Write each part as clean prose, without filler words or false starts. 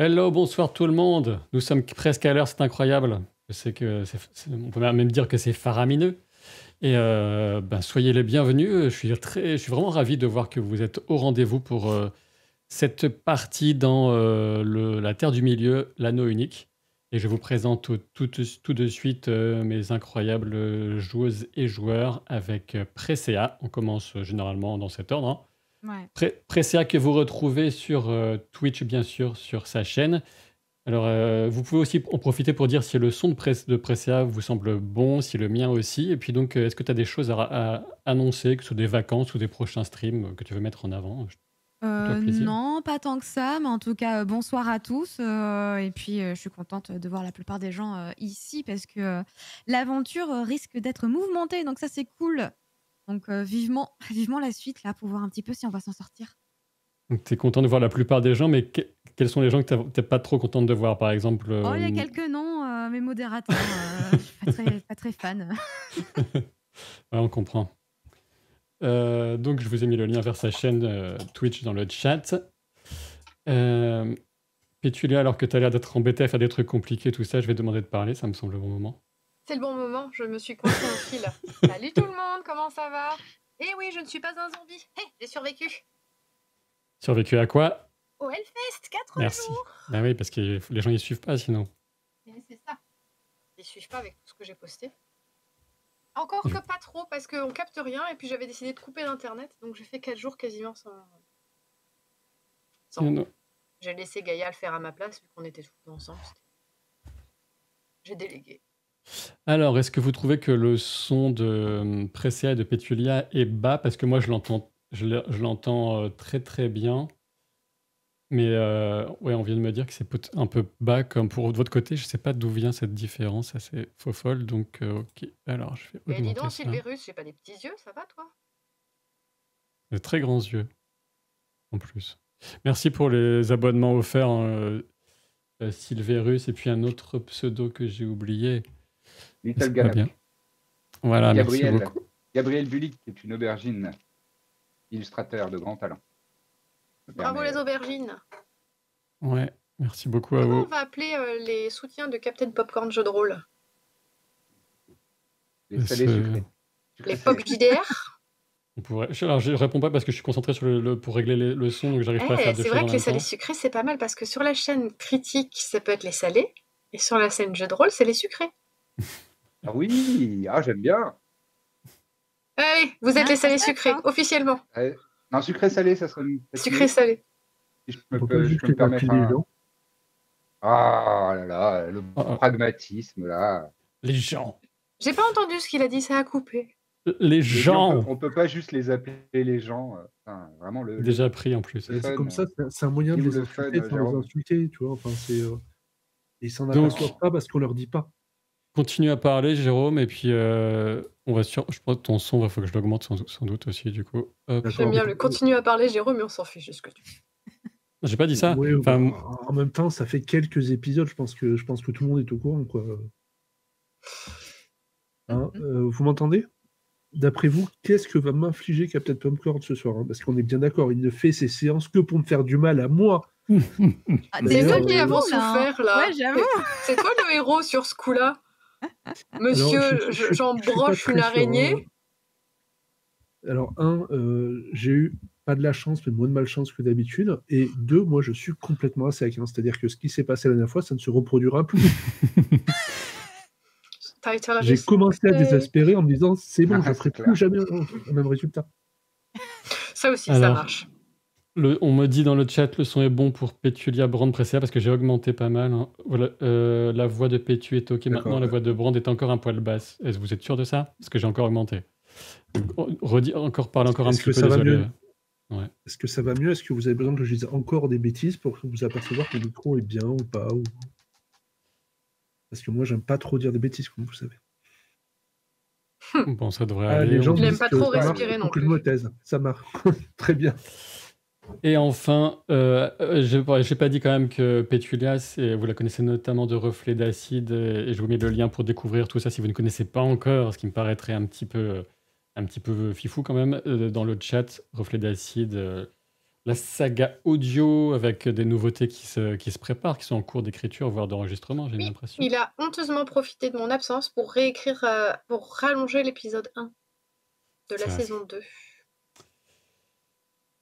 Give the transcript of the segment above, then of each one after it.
Hello, bonsoir tout le monde. Nous sommes presque à l'heure, c'est incroyable. Je sais que on peut même dire que c'est faramineux. Et soyez les bienvenus. Je suis vraiment ravi de voir que vous êtes au rendez-vous pour cette partie dans la Terre du Milieu, l'anneau unique. Et je vous présente tout de suite mes incroyables joueuses et joueurs avec Presea. On commence généralement dans cet ordre, hein. Ouais. Presea que vous retrouvez sur Twitch, bien sûr, sur sa chaîne. Alors, vous pouvez aussi en profiter pour dire si le son de Presea vous semble bon, si le mien aussi. Et puis donc, est-ce que tu as des choses à annoncer, que ce soit des vacances ou des prochains streams que tu veux mettre en avant? Fais-toi plaisir. Non, pas tant que ça, mais en tout cas, bonsoir à tous, et puis, je suis contente de voir la plupart des gens, ici parce que, l'aventure, risque d'être mouvementée, donc ça, c'est cool. Donc, vivement vivement la suite là, pour voir un petit peu si on va s'en sortir. Donc, tu es content de voir la plupart des gens, mais quels sont les gens que tu pas trop contente de voir, par exemple Oh, il y a quelques noms, mes modérateurs, je suis pas très fan. Ouais, on comprend. Donc, je vous ai mis le lien vers sa chaîne Twitch dans le chat. Euh, Pétulia, alors que tu as l'air d'être embêté à faire des trucs compliqués, tout ça, je vais te demander de parler, ça me semble le bon moment. C'est le bon moment, je me suis coincée au fil. Salut tout le monde, comment ça va? Eh oui, je ne suis pas un zombie. Hé, j'ai survécu. Survécu à quoi? Au Hellfest, 4 Merci. jours. Ben oui, parce que les gens ils suivent pas sinon. Et c'est ça. Ils suivent pas avec tout ce que j'ai posté. Encore que pas trop, parce qu'on capte rien, et puis j'avais décidé de couper l'internet, donc j'ai fait 4 jours quasiment sans... Non. J'ai laissé Gaïa le faire à ma place, vu qu'on était tous ensemble. J'ai délégué. Alors, est-ce que vous trouvez que le son de Presea et de Pétulia est bas? Parce que moi, je l'entends très très bien. Mais ouais, on vient de me dire que c'est un peu bas comme pour de votre côté. Je sais pas d'où vient cette différence assez faux folle. Donc, ok. Alors, je vais Et dis augmenter donc, ça. Sylvirus, j'ai pas des petits yeux, ça va toi? De très grands yeux, en plus. Merci pour les abonnements offerts, hein, Sylvirus, et puis un autre pseudo que j'ai oublié. Little C'est pas bien. Galac. Voilà, merci Gabriel. beaucoup. Gabriel Bulik, qui est une aubergine, illustrateur de grand talent. Bravo les aubergines. Ouais, merci beaucoup à Comment vous. on va appeler les soutiens de Captain Popcorn Jeu de rôle? Les salés sucrés. Les Pop JDR? On pourrait... Alors, je réponds pas parce que je suis concentré sur pour régler le son, donc j'arrive pas à faire deux C'est choses vrai en que les même salés temps. sucrés, c'est pas mal parce que sur la chaîne critique, ça peut être les salés, et sur la scène jeu de rôle, c'est les sucrés. Ah oui, j'aime bien. Allez, vous êtes les salés sucrés, officiellement. Non, sucré-salé, ça serait mieux. Sucré-salé. Si je peux me permettre un... Ah là là, le pragmatisme là. Les gens. J'ai pas entendu ce qu'il a dit, ça a coupé. Les gens. On peut pas juste les appeler les gens. Enfin, vraiment déjà pris en plus. C'est comme ça, c'est un moyen de les insulter sans les insulter, tu vois. Enfin, ils s'en aperçoivent pas parce qu'on leur dit pas. Continue à parler, Jérôme, et puis on va sur. Je pense que ton son, il faut que je l'augmente sans doute aussi, du coup. J'aime bien le continue à parler, Jérôme, mais on s'en fiche de ce que tu fais. J'ai pas dit ça. Oui, en même temps, ça fait quelques épisodes, je pense que tout le monde est au courant, quoi. Hein, vous m'entendez? D'après vous, qu'est-ce que va m'infliger Captain Popcorn ce soir, hein? Parce qu'on est bien d'accord, il ne fait ses séances que pour me faire du mal à moi. C'est toi qui avons souffert, là. Ouais, j'avoue. C'est toi le héros sur ce coup-là. Monsieur, j'en broche une araignée. Alors, j'ai eu pas de la chance, mais moins de malchance que d'habitude. Et 2, moi, je suis complètement à sec. C'est-à-dire que ce qui s'est passé la dernière fois, ça ne se reproduira plus. J'ai commencé à désespérer en me disant, c'est bon, je ne ferai plus jamais le même résultat. Ça aussi, ça marche. On me dit dans le chat, le son est bon pour Pétulia, Brand, Presea, parce que j'ai augmenté pas mal. Hein. Voilà, la voix de Pétu est ok. Maintenant, la voix de Brand est encore un poil basse. Est-ce que vous êtes sûr de ça? Parce que j'ai encore augmenté. Parle encore un petit peu, désolé. Ouais. Est-ce que ça va mieux? Est-ce que vous avez besoin que je dise encore des bêtises pour vous apercevoir que le micro est bien ou pas Parce que moi, j'aime pas trop dire des bêtises, comme vous savez. Bon, ça devrait aller. Les gens n'aiment pas trop respirer non plus. Je me taise, ça marche. Très bien. Et enfin, j'ai pas dit quand même que Pétulia, vous la connaissez notamment de Reflets d'Acide, et je vous mets le lien pour découvrir tout ça si vous ne connaissez pas encore, ce qui me paraîtrait un petit peu fifou quand même, dans le chat, Reflets d'Acide, la saga audio avec des nouveautés qui se préparent, qui sont en cours d'écriture, voire d'enregistrement, j'ai Oui, l'impression. il a honteusement profité de mon absence pour réécrire, pour rallonger l'épisode 1 de la Ça, saison 2.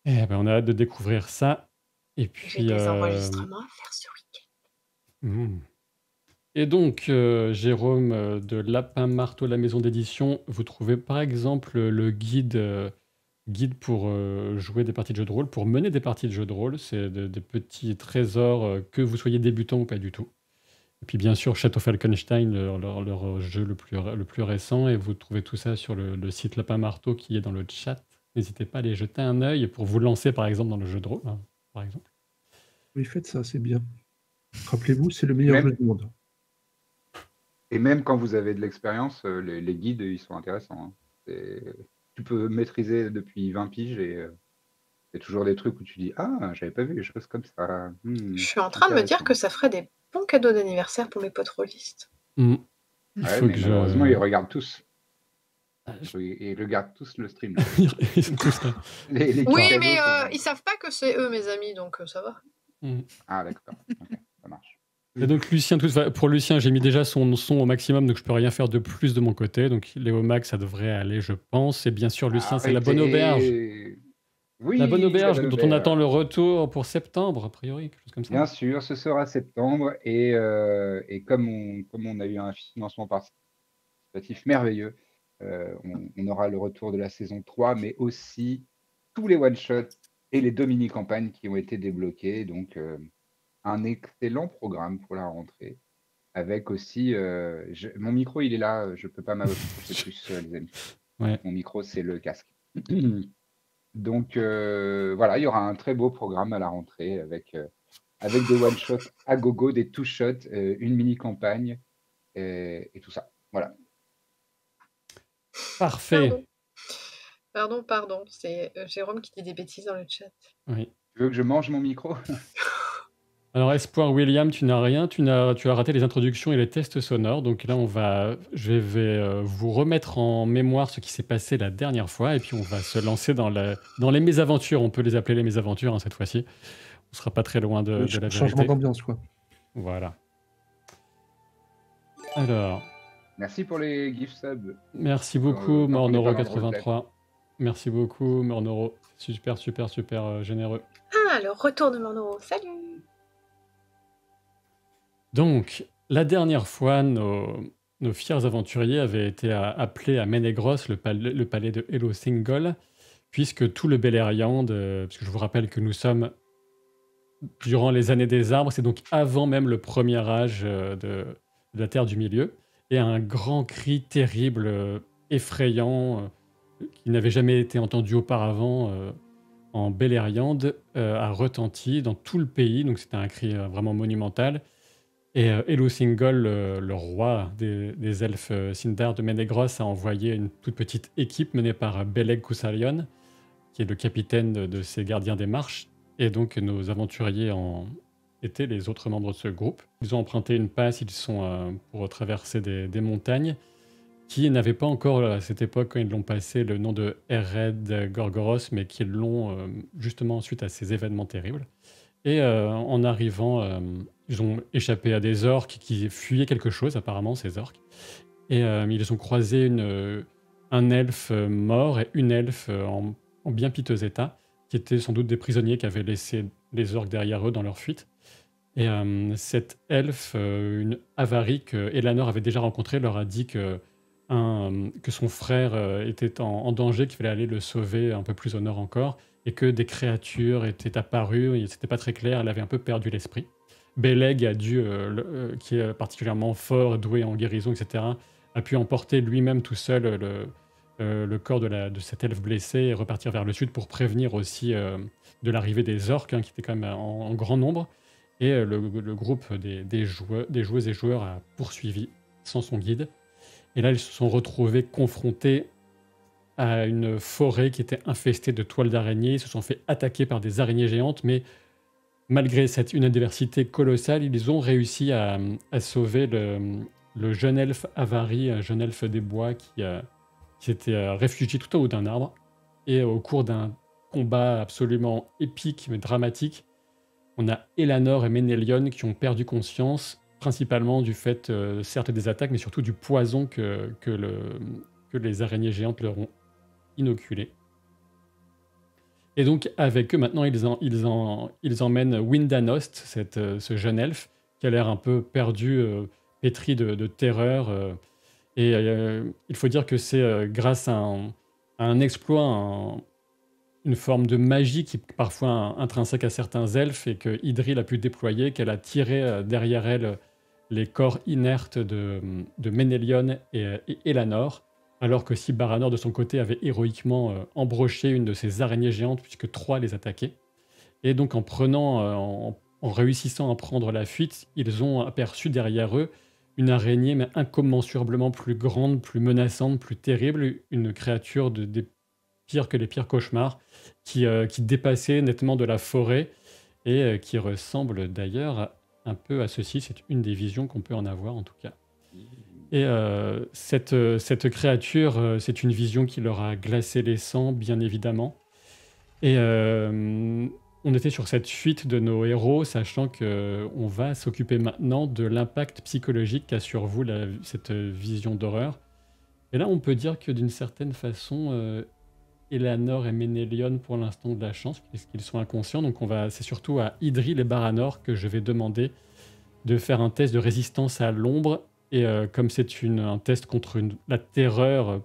Eh ben, on a hâte de découvrir ça. Et J'ai puis, des enregistrements à faire ce week-end. Et donc, Jérôme, de Lapin Marteau, la maison d'édition, vous trouvez par exemple le guide pour jouer des parties de jeux de rôle, pour mener des parties de jeux de rôle. C'est des petits trésors, que vous soyez débutant ou pas du tout. Et puis bien sûr, Château Falkenstein, leur jeu le plus récent. Et vous trouvez tout ça sur le site Lapin Marteau qui est dans le chat. N'hésitez pas à aller jeter un œil pour vous lancer par exemple dans le jeu de rôle, hein, par exemple. Oui, faites ça, c'est bien. Rappelez-vous, c'est le meilleur jeu du monde. Et même quand vous avez de l'expérience, les guides, ils sont intéressants. Hein. Tu peux maîtriser depuis 20 piges et il y a toujours des trucs où tu dis « Ah, j'avais pas vu les choses comme ça. Je suis en train de me dire que ça ferait des bons cadeaux d'anniversaire pour mes potes rôlistes. Ouais, mais malheureusement, ils regardent tous. Ils regardent tous le stream. Ils sont tous là. Oui, mais ils savent pas que c'est eux, mes amis, donc ça va. Ah, d'accord. Okay, ça marche. Et donc, Lucien, pour Lucien, j'ai mis déjà son son au maximum, donc je peux rien faire de plus de mon côté. Donc, il est au max, ça devrait aller, je pense. Et bien sûr, Lucien, c'est la bonne auberge. Oui, la bonne auberge dont on attend le retour pour septembre, a priori, quelque chose comme ça. Bien sûr, ce sera septembre. Et comme on a eu un financement participatif merveilleux, on aura le retour de la saison 3, mais aussi tous les one-shots et les 2 mini-campagnes qui ont été débloquées. Donc, un excellent programme pour la rentrée. Avec aussi... mon micro, il est là. Je ne peux pas m'approcher plus, les amis. Ouais. Mon micro, c'est le casque. Donc, voilà, il y aura un très beau programme à la rentrée avec des one-shots à gogo, des two-shots, une mini-campagne et tout ça. Voilà. Parfait. Pardon. C'est Jérôme qui dit des bêtises dans le chat. Oui. Tu veux que je mange mon micro? Alors, Espoir William, tu n'as rien. Tu as raté les introductions et les tests sonores. Donc là, je vais vous remettre en mémoire ce qui s'est passé la dernière fois. Et puis, on va se lancer dans les mésaventures. On peut les appeler les mésaventures, hein, cette fois-ci. On ne sera pas très loin de la vérité. Changement d'ambiance, quoi. Voilà. Alors... Merci pour les gift subs. Merci beaucoup, Mornoro83. Merci beaucoup, Mornoro. Super généreux. Ah, le retour de Mornoro. Salut! Donc, la dernière fois, nos fiers aventuriers avaient été appelés à Ménégros, le palais de Hello Single, puisque tout le Beleriand, parce que je vous rappelle que nous sommes durant les années des arbres, c'est donc avant même le premier âge de la Terre du Milieu, et un grand cri terrible, effrayant, qui n'avait jamais été entendu auparavant en Beleriand, a retenti dans tout le pays, donc c'était un cri vraiment monumental. Et Hello Single, le roi des elfes Sindar de Ménégros, a envoyé une toute petite équipe menée par Beleg Kusalion, qui est le capitaine de ces gardiens des marches. Et donc nos aventuriers étaient les autres membres de ce groupe. Ils ont emprunté une passe, ils sont pour traverser des montagnes, qui n'avaient pas encore, à cette époque, quand ils l'ont passé, le nom de Ered Gorgoros, mais qui l'ont justement suite à ces événements terribles. Et en arrivant, ils ont échappé à des orques qui fuyaient quelque chose, apparemment, ces orques. Et ils ont croisé un elfe mort et une elfe en bien piteux état, qui étaient sans doute des prisonniers qui avaient laissé les orques derrière eux dans leur fuite. Et cette elfe, une avarie que Elanor avait déjà rencontrée, leur a dit que son frère était en danger, qu'il fallait aller le sauver un peu plus au nord encore, et que des créatures étaient apparues, et c'était pas très clair, elle avait un peu perdu l'esprit. Beleg a dû, qui est particulièrement fort, doué en guérison, etc., a pu emporter lui-même tout seul le corps de cette elfe blessée et repartir vers le sud pour prévenir aussi de l'arrivée des orques, qui étaient quand même en grand nombre. Et le groupe des joueuses et joueurs a poursuivi sans son guide. Et là, ils se sont retrouvés confrontés à une forêt qui était infestée de toiles d'araignées. Ils se sont fait attaquer par des araignées géantes, mais malgré une adversité colossale, ils ont réussi à sauver le jeune elfe Avari, un jeune elfe des bois qui s'était réfugié tout en haut d'un arbre. Et au cours d'un combat absolument épique mais dramatique, on a Elanor et Ménélion qui ont perdu conscience, principalement du fait, certes, des attaques, mais surtout du poison que les araignées géantes leur ont inoculé. Et donc, avec eux, maintenant, ils emmènent Windanost, ce jeune elfe, qui a l'air un peu perdu, pétri de terreur. Il faut dire que c'est grâce à un exploit, une forme de magie qui est parfois intrinsèque à certains elfes et que Idril a pu déployer, qu'elle a tiré derrière elle les corps inertes de Ménélion et Elanor, alors que si Baranor, de son côté, avait héroïquement embroché une de ces araignées géantes, puisque 3 les attaquaient. Et donc, en réussissant à prendre la fuite, ils ont aperçu derrière eux une araignée, mais incommensurablement plus grande, plus menaçante, plus terrible, une créature des pires que les pires cauchemars, qui dépassait nettement de la forêt et qui ressemble d'ailleurs un peu à ceci. C'est une des visions qu'on peut en avoir, en tout cas. Et cette créature, c'est une vision qui leur a glacé les sangs, bien évidemment. Et on était sur cette fuite de nos héros, sachant qu'on va s'occuper maintenant de l'impact psychologique qu'a sur vous cette vision d'horreur. Et là, on peut dire que d'une certaine façon, Elanor et Ménélion, pour l'instant, ont de la chance, puisqu'ils sont inconscients. Donc c'est surtout à Idril et Baranor que je vais demander de faire un test de résistance à l'ombre. Et comme c'est un test contre la terreur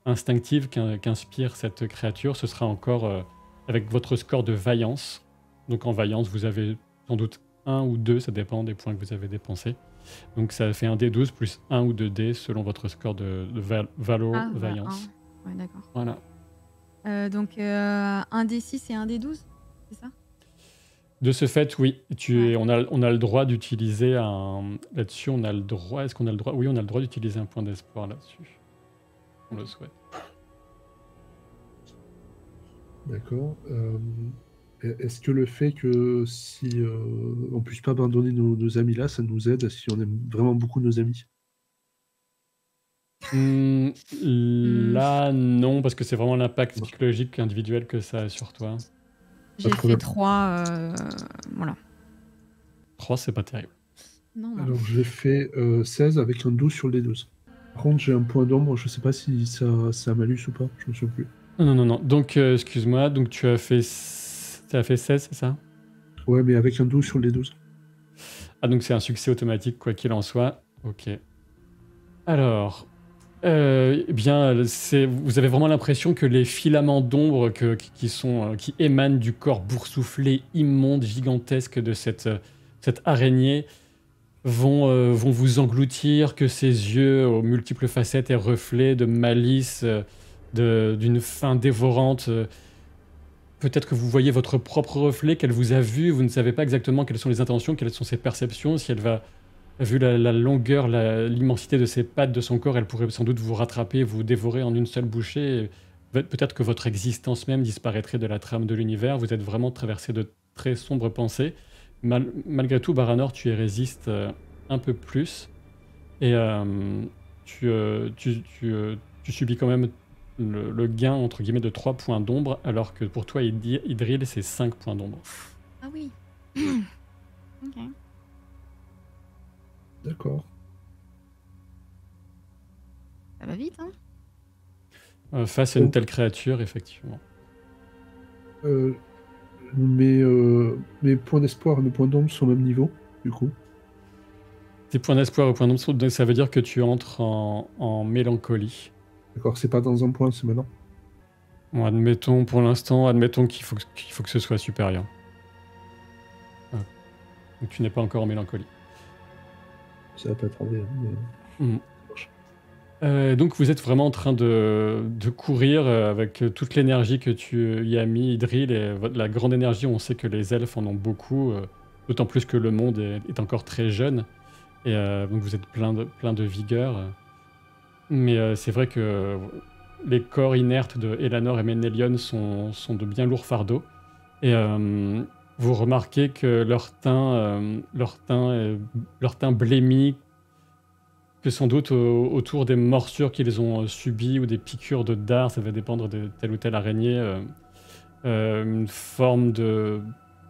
instinctive qu'inspire cette créature, ce sera encore avec votre score de vaillance. Donc en vaillance, vous avez sans doute 1 ou 2, ça dépend des points que vous avez dépensés. Donc ça fait un D12 plus 1 ou 2 D selon votre score de valor, vaillance. Ouais, d'accord. Voilà. Donc un D6 et un D12, c'est ça? De ce fait, oui. On a le droit d'utiliser là-dessus, on a le droit. Est-ce qu'on a le droit? Oui, on a le droit d'utiliser un point d'espoir là-dessus. On le souhaite. D'accord. Est-ce que le fait que si on puisse pas abandonner nos amis là, ça nous aide si on aime vraiment beaucoup nos amis? Là, non, parce que c'est vraiment l'impact psychologique individuel que ça a sur toi. J'ai fait 3, voilà. 3, c'est pas terrible. Non. Alors j'ai fait 16 avec un 12 sur les 12. Par contre, j'ai un point d'ombre, je sais pas si ça malus ou pas, je me souviens plus. Non. Donc, excuse-moi, donc tu as fait 16, c'est ça? Ouais, mais avec un 12 sur les 12. Ah, donc c'est un succès automatique, quoi qu'il en soit. Ok. Alors, eh bien, vous avez vraiment l'impression que les filaments d'ombre qui émanent du corps boursouflé, immonde, gigantesque de cette araignée vont vous engloutir, que ses yeux aux multiples facettes et reflets de malice, d'une faim dévorante. Peut-être que vous voyez votre propre reflet, qu'elle vous a vu, vous ne savez pas exactement quelles sont les intentions, quelles sont ses perceptions, si elle va... Vu la longueur, l'immensité de ses pattes, de son corps, elle pourrait sans doute vous rattraper, vous dévorer en une seule bouchée. Peut-être que votre existence même disparaîtrait de la trame de l'univers. Vous êtes vraiment traversé de très sombres pensées. Malgré tout, Baranor, tu y résistes un peu plus. Et tu subis quand même le gain, entre guillemets, de 3 points d'ombre, alors que pour toi, Idril, c'est 5 points d'ombre. Ah oui. Ok. D'accord. Ça va vite, hein? Face à une telle créature, effectivement. Mes points d'espoir et mes points d'ombre sont au même niveau, du coup. Tes points d'espoir et points d'ombre, ça veut dire que tu entres en mélancolie. D'accord, c'est pas dans un point, c'est maintenant. Bon, admettons qu'il faut que ce soit supérieur. Ah. Donc tu n'es pas encore en mélancolie. Ça va pas tarder. Donc vous êtes vraiment en train de courir avec toute l'énergie que tu y as mis, Idril, et la grande énergie. On sait que les elfes en ont beaucoup, d'autant plus que le monde est encore très jeune. Et donc vous êtes plein de vigueur. Mais c'est vrai que les corps inertes de Elanor et Ménélion sont de bien lourds fardeaux. Et vous remarquez que leur teint blêmi, que sans doute autour des morsures qu'ils ont subies ou des piqûres de dards, ça va dépendre de telle ou telle araignée, une forme de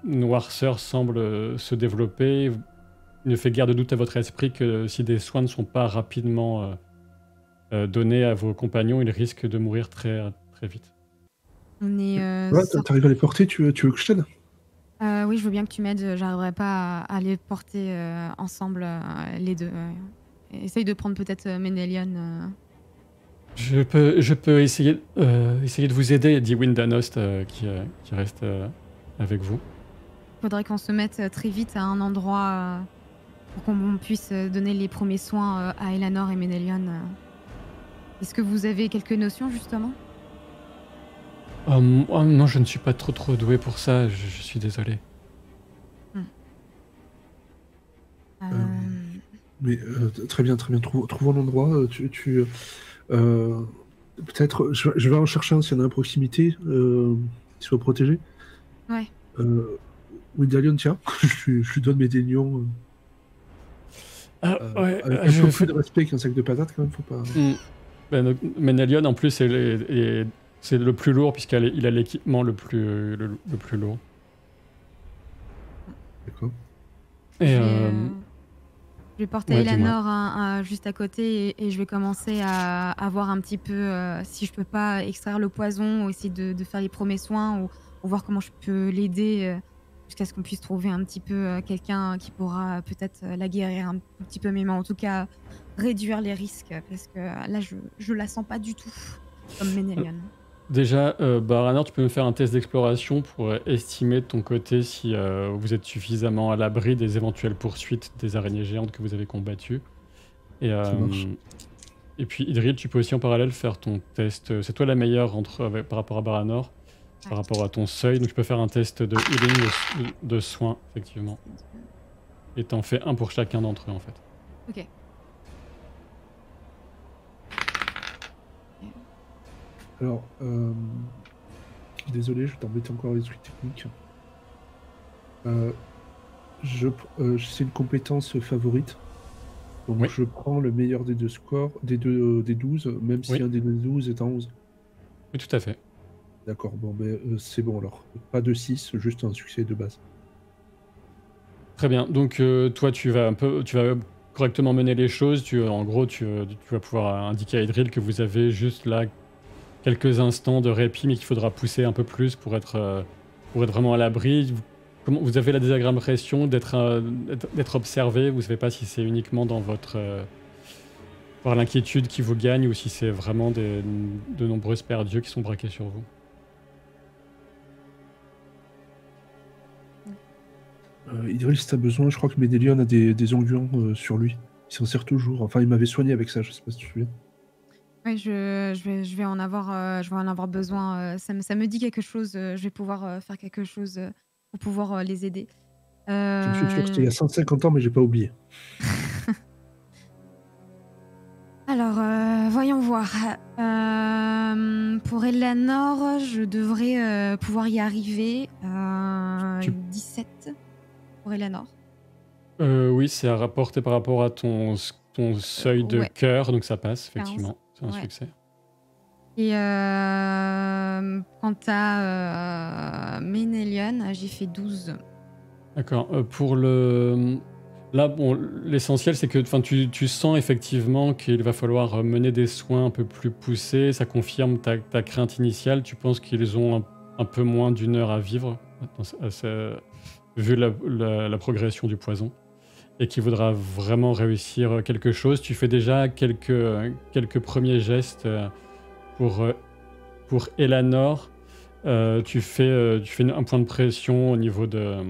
noirceur semble se développer. Il ne fait guère de doute à votre esprit que si des soins ne sont pas rapidement donnés à vos compagnons, ils risquent de mourir très, très vite. On est Ouais, t'arrives à les porter, tu veux que je t'aide? oui, je veux bien que tu m'aides. J'arriverai pas à les porter ensemble, les deux. Essaye de prendre peut-être Ménélion. Je peux essayer de vous aider, dit Windanost qui reste avec vous. Faudrait qu'on se mette très vite à un endroit pour qu'on puisse donner les premiers soins à Eleanor et Ménélion. Est-ce que vous avez quelques notions, justement? Oh, non, je ne suis pas trop doué pour ça, je suis désolé. Mais très bien, trouvons l'endroit. Peut-être, je vais en chercher un s'il y en a à proximité, qui soit protégé. Ouais. Windalion, tiens, je lui donne mes dénions. Ouais, Avec un peu plus de respect qu'un sac de patates, quand même, faut pas. Ben, Ménélion, en plus, c'est le plus lourd, puisqu'il a l'équipement le plus lourd. D'accord. Et je vais porter ouais, Eleanor juste à côté et je vais commencer à voir un petit peu si je peux pas extraire le poison ou essayer de faire les premiers soins ou voir comment je peux l'aider jusqu'à ce qu'on puisse trouver un petit peu quelqu'un qui pourra peut-être la guérir un petit peu, mais en tout cas réduire les risques parce que là je la sens pas du tout comme Ménélion. Déjà, Baranor, tu peux me faire un test d'exploration pour estimer de ton côté si vous êtes suffisamment à l'abri des éventuelles poursuites des araignées géantes que vous avez combattues. Et, Ça marche. et puis, Idril, tu peux aussi en parallèle faire ton test. C'est toi la meilleure par rapport à Baranor, par rapport à ton seuil. Donc, tu peux faire un test de healing de soins, effectivement. Et t'en fais un pour chacun d'entre eux, en fait. Ok. Alors, désolé, je vais t'embêter encore avec des trucs techniques. C'est une compétence favorite. Donc Oui. je prends le meilleur des deux scores, des 12, même si Oui. un des 12 est à 11. Oui, tout à fait. D'accord, bon, ben, c'est bon alors. Pas de 6, juste un succès de base. Très bien. Donc, toi, tu vas correctement mener les choses. En gros, tu vas pouvoir indiquer à Idril que vous avez juste là quelques instants de répit, mais qu'il faudra pousser un peu plus pour être vraiment à l'abri. Vous avez la désagrémation d'être observé. Vous ne savez pas si c'est uniquement dans par l'inquiétude qui vous gagne ou si c'est vraiment de nombreux sperdieux qui sont braqués sur vous. Idril, si t'as besoin, je crois que Ménélion a des onguents sur lui. Il s'en sert toujours. Enfin, il m'avait soigné avec ça, je sais pas si tu te souviens. Oui, je vais en avoir besoin. Ça me dit quelque chose. Je vais pouvoir faire quelque chose pour pouvoir les aider. Je me suis sûr que c'était il y a 150 ans, mais j'ai pas oublié. Alors, voyons voir. Pour Eleanor, je devrais pouvoir y arriver. 17 pour Eleanor. Oui, c'est à rapporter par rapport à ton seuil de Ouais. cœur, donc ça passe, 15. effectivement. C'est un Ouais. succès. Et quant à Ménélion, j'ai fait 12. D'accord. Là, bon, l'essentiel, c'est que tu sens effectivement qu'il va falloir mener des soins un peu plus poussés. Ça confirme ta crainte initiale. Tu penses qu'ils ont un peu moins d'1 heure à vivre, vu la progression du poison, et qu'il faudra vraiment réussir quelque chose. Tu fais déjà quelques premiers gestes pour Eleanor. Tu fais un point de pression au niveau de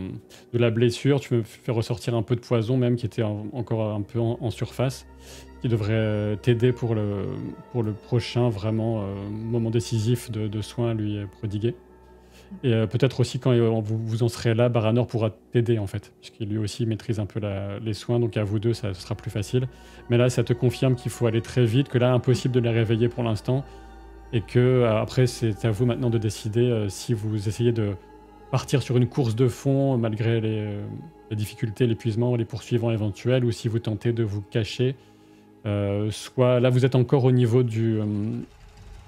la blessure. Tu me fais ressortir un peu de poison, même qui était encore un peu en surface, qui devrait t'aider pour le prochain vraiment moment décisif de soins à lui prodiguer. Et peut-être aussi quand vous en serez là, Baranor pourra t'aider en fait, puisqu'il lui aussi maîtrise un peu les soins, donc à vous deux ça sera plus facile. Mais là ça te confirme qu'il faut aller très vite, que là impossible de les réveiller pour l'instant. Et que après, c'est à vous maintenant de décider si vous essayez de partir sur une course de fond malgré les difficultés, l'épuisement, les poursuivants éventuels, ou si vous tentez de vous cacher. Soit là, vous êtes encore au niveau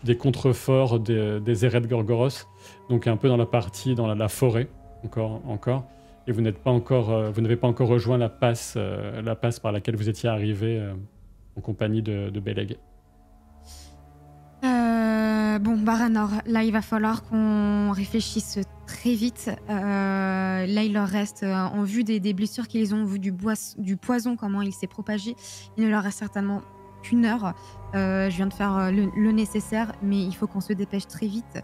des contreforts des érets de Gorgoros, donc un peu dans la partie, dans la forêt, encore. Et vous n'êtes pas encore, vous n'avez pas encore rejoint la passe par laquelle vous étiez arrivé en compagnie de Beleg. Bon, Baranor, là, il va falloir qu'on réfléchisse très vite. Là, il leur reste, en vue des blessures qu'ils ont, en vue du poison, comment il s'est propagé, il ne leur reste certainement qu'une heure. Je viens de faire le nécessaire, mais il faut qu'on se dépêche très vite.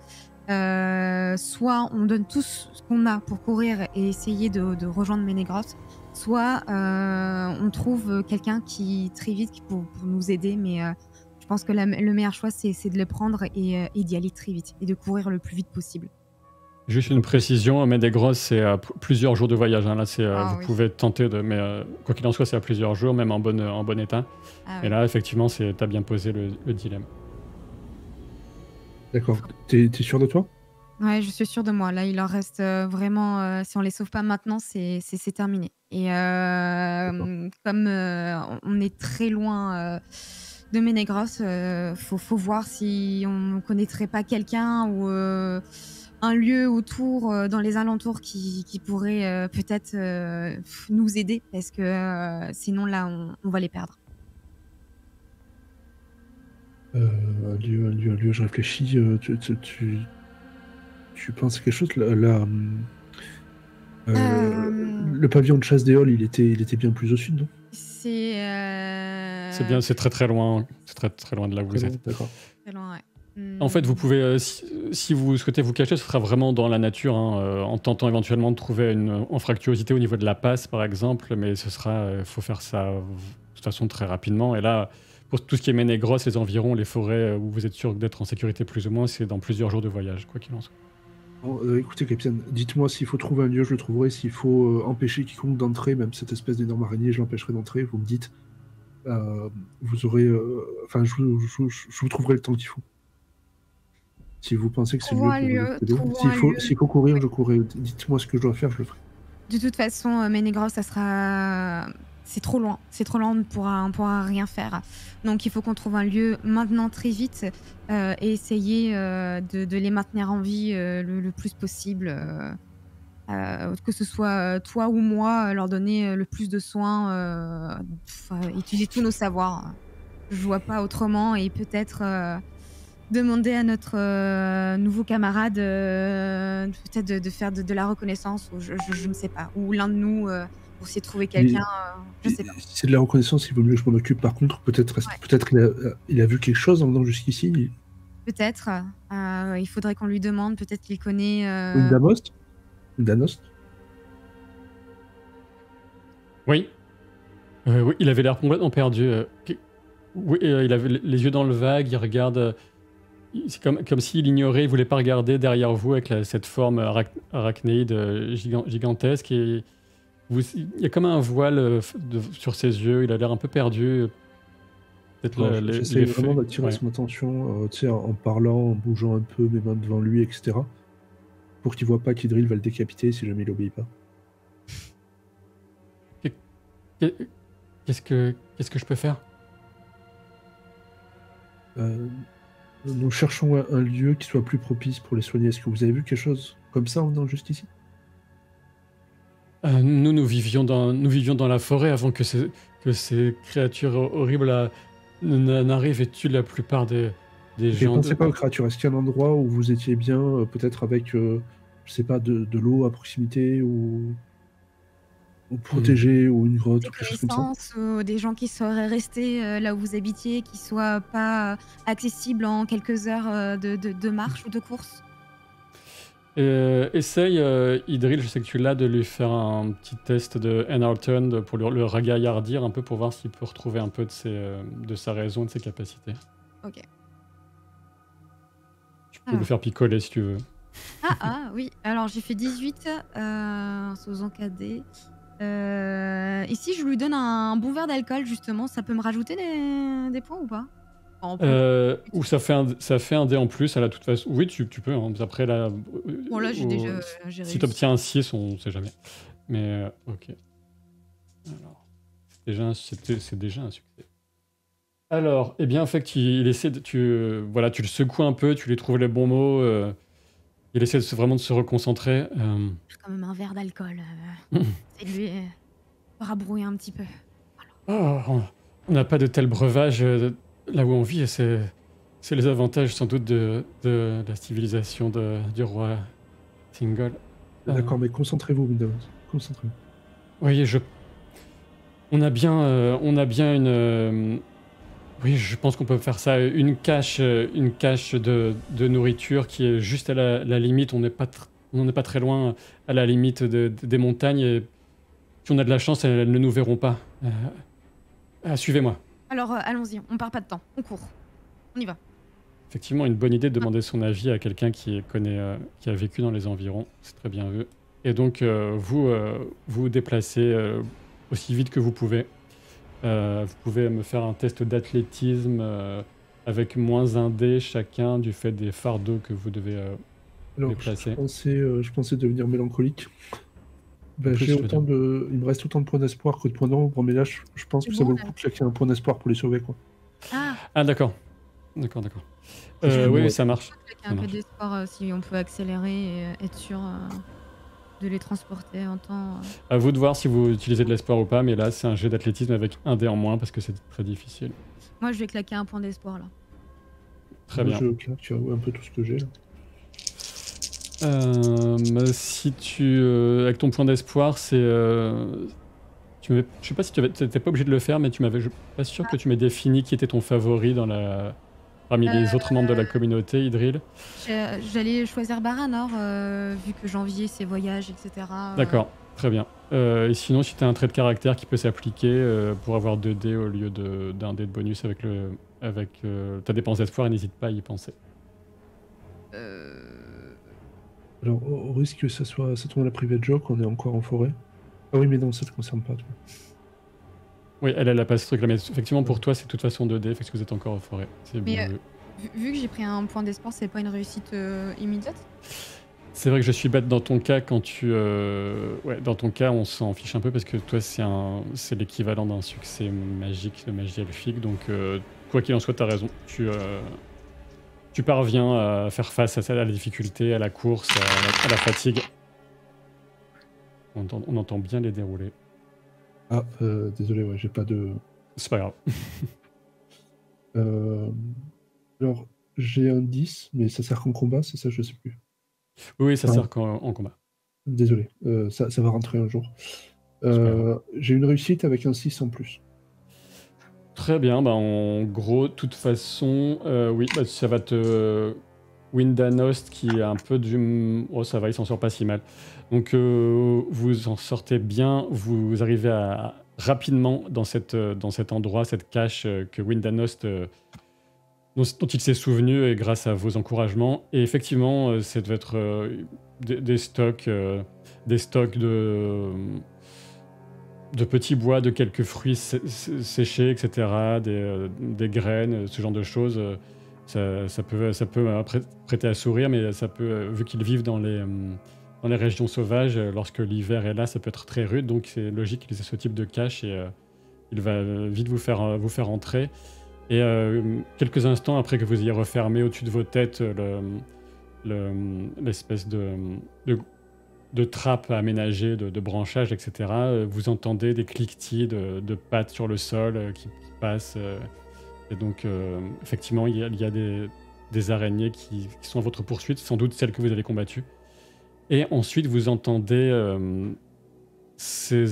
Soit on donne tout ce qu'on a pour courir et essayer de rejoindre Ménégros, soit on trouve quelqu'un qui, très vite, pour nous aider, mais... je pense que le meilleur choix, c'est de le prendre et d'y aller très vite et de courir le plus vite possible. Juste une précision, Ménégros, c'est à plusieurs jours de voyage. Hein. Là, vous oui. pouvez tenter de... Mais quoi qu'il en soit, c'est à plusieurs jours, même en bon état. Ah, Et oui. là, effectivement, t'as bien posé le dilemme. D'accord. T'es sûr de toi? Ouais, je suis sûre de moi. Là, il leur reste vraiment... si on les sauve pas maintenant, c'est terminé. Et comme on est très loin de Ménégros, faut voir si on connaîtrait pas quelqu'un ou un lieu autour, dans les alentours qui pourrait peut-être nous aider, parce que sinon, là, on va les perdre. Un lieu, je réfléchis. Tu penses à quelque chose là, le pavillon de chasse des Halls, il était bien plus au sud, non? C'est bien, c'est très très loin. C'est très très loin de là où vous êtes. D'accord. très loin, ouais. En fait, vous pouvez, si vous souhaitez vous cacher, ce sera vraiment dans la nature, hein, en tentant éventuellement de trouver une anfractuosité au niveau de la passe, par exemple, mais faut faire ça de toute façon très rapidement. Et là, pour tout ce qui est Ménégros, les environs, les forêts où vous êtes sûr d'être en sécurité plus ou moins, c'est dans plusieurs jours de voyage, quoi qu'il en soit. Bon, écoutez, capitaine, dites-moi s'il faut trouver un lieu, je le trouverai. S'il faut empêcher quiconque d'entrer, même cette espèce d'énorme araignée, je l'empêcherai d'entrer. Vous me dites. Vous aurez... Enfin, je vous trouverai le temps qu'il faut. Si vous pensez que c'est Trouvons un le lieu, lieu pour m'aider. S'il faut courir, je courrai. Dites-moi ce que je dois faire, je le ferai. De toute façon, Ménégros, ça sera... C'est trop loin. C'est trop loin, on ne pourra rien faire. Donc, il faut qu'on trouve un lieu maintenant très vite et essayer de les maintenir en vie le plus possible. Que ce soit toi ou moi, leur donner le plus de soins, utiliser tous nos savoirs. Je vois pas autrement, et peut-être demander à notre nouveau camarade peut-être de faire de la reconnaissance, ou je ne sais pas, ou l'un de nous pour essayer de trouver quelqu'un, je sais pas. Si c'est de la reconnaissance, il vaut mieux que je m'en occupe. Par contre, peut-être il a vu quelque chose en venant jusqu'ici. Peut-être, il faudrait qu'on lui demande, peut-être qu'il connaît... Une Danost? Une Danost? Oui. Oui, il avait l'air complètement perdu. Oui, il avait les yeux dans le vague, il regarde... c'est comme s'il ignorait, il voulait pas regarder derrière vous avec cette forme arachnéide gigantesque. Et il y a comme un voile sur ses yeux, il a l'air un peu perdu. J'essaie vraiment d'attirer son attention en parlant, en bougeant un peu mes mains devant lui, etc. Pour qu'il voit pas qu'Idril va le décapiter si jamais il obéit pas. Qu'est-ce que je peux faire? Nous cherchons un lieu qui soit plus propice pour les soigner. Est-ce que vous avez vu quelque chose comme ça en venant juste ici? Nous vivions dans la forêt avant que ces créatures horribles n'arrivent et tuent la plupart des gens. Ne pensez pas aux créatures. Est-ce qu'il y a un endroit où vous étiez bien, peut-être avec, je sais pas, de l'eau à proximité ou protégé, ou une grotte, ou quelque chose comme ça? Ou des gens qui seraient restés là où vous habitiez, qui soient pas accessibles en quelques heures de marche ou de course? Essaye, Idril, je sais que tu l'as, de lui faire un petit test de Enhearten pour le ragaillardir un peu, pour voir s'il peut retrouver un peu de sa raison, de ses capacités. Ok. Tu peux le faire picoler si tu veux. Ah oui, alors j'ai fait 18 sous encadré. Et si je lui donne un bon verre d'alcool, justement, ça peut me rajouter des points ou pas? Ou ça fait un dé en plus à la toute façon. Oui, tu peux. Hein. Après, là, bon, là, j'ai déjà si tu obtiens un 6, on sait jamais. Mais ok. Alors, c'est déjà un succès. Alors, eh bien, en fait, il essaie voilà, tu le secoues un peu, tu lui trouves les bons mots. Il essaie vraiment de se reconcentrer. C'est quand même un verre d'alcool. C'est de lui rabrouiller un petit peu. Oh, on n'a pas de tel breuvage là où on vit. Et c'est les avantages sans doute de la civilisation du roi Thingol. D'accord, mais concentrez-vous, Windows. Concentrez-vous. Oui, on a bien une. Oui, je pense qu'on peut faire ça. Une cache de nourriture qui est juste à la limite. On n'en est pas très loin, à la limite des montagnes. Et si on a de la chance, elles ne nous verront pas. Suivez-moi. Alors, allons-y, on perd pas de temps, on court. On y va. Effectivement, une bonne idée de demander son avis à quelqu'un qui a vécu dans les environs. C'est très bien vu. Et donc, vous vous déplacez aussi vite que vous pouvez. Vous pouvez me faire un test d'athlétisme avec moins un dé chacun du fait des fardeaux que vous devez Alors, déplacer. je pensais devenir mélancolique. Ben, En plus, j'ai je veux dire. il me reste autant de points d'espoir que de points d'ombre, mais là, je pense C'est que ça bon, vaut le là. coup de claquer un point d'espoir pour les sauver, quoi. Ah, Ah, d'accord. D'accord. Excuse-moi. Oui, ça marche. il y a un peu d'espoir si on peut accélérer et être sûr de les transporter en temps. À vous de voir si vous utilisez de l'espoir ou pas, mais là, c'est un jet d'athlétisme avec un dé en moins parce que c'est très difficile. Moi, je vais claquer un point d'espoir là. Très Moi, bien. je claque un peu tout ce que j'ai, là. Si avec ton point d'espoir, c'est. Je sais pas si t'étais pas obligé de le faire, mais je suis pas sûr que tu m'aies défini qui était ton favori parmi les autres membres de la communauté, Idril. J'allais choisir Baranor, vu que j'enviais ses voyages, etc. D'accord, très bien. Et sinon, si tu as un trait de caractère qui peut s'appliquer pour avoir 2 dés au lieu d'un dé de bonus avec ta dépense d'espoir, n'hésite pas à y penser. Alors, au risque que ça tombe à la private joke, on est encore en forêt. Ah oui, mais non, ça te concerne pas, toi. Oui, elle a pas ce truc-là, mais effectivement, pour toi, c'est de toute façon 2 dés, parce que vous êtes encore en forêt. C'est bien vu. Vu que j'ai pris un point d'espoir, c'est pas une réussite immédiate? C'est vrai que je suis bête dans ton cas ouais, dans ton cas, on s'en fiche un peu parce que toi, c'est l'équivalent d'un succès magique de magie elfique. Donc, quoi qu'il en soit, t'as raison. Tu parviens à faire face à la difficulté, à la course, à la fatigue. On entend bien les dérouler. Ah, désolé, ouais, j'ai pas de... C'est pas grave. Alors, j'ai un 10, mais ça sert qu'en combat, c'est ça, je sais plus. Oui, ça Ah. sert en combat. Désolé, ça va rentrer un jour. J'ai une réussite avec un 6 en plus. Très bien, bah en gros, de toute façon, oui, bah, ça va te... Windanost qui est un peu du... Oh, ça va, il s'en sort pas si mal. Donc, vous en sortez bien, vous arrivez rapidement dans cet endroit, cette cache que Windanost, dont il s'est souvenu et grâce à vos encouragements. Et effectivement, ça devait être des stocks de petits bois, de quelques fruits séchés, etc., des graines, ce genre de choses. Ça peut prêter à sourire, mais ça peut, vu qu'ils vivent dans les régions sauvages, lorsque l'hiver est là, ça peut être très rude. Donc c'est logique qu'ils aient ce type de cache et il va vite vous faire entrer. Et quelques instants après que vous ayez refermé au-dessus de vos têtes l'espèce de trappe aménagée, de branchage, etc., vous entendez des cliquetis de pattes sur le sol qui passent. Et donc, effectivement, il y a des araignées qui sont à votre poursuite, sans doute celles que vous avez combattues. Et ensuite, vous entendez... c'est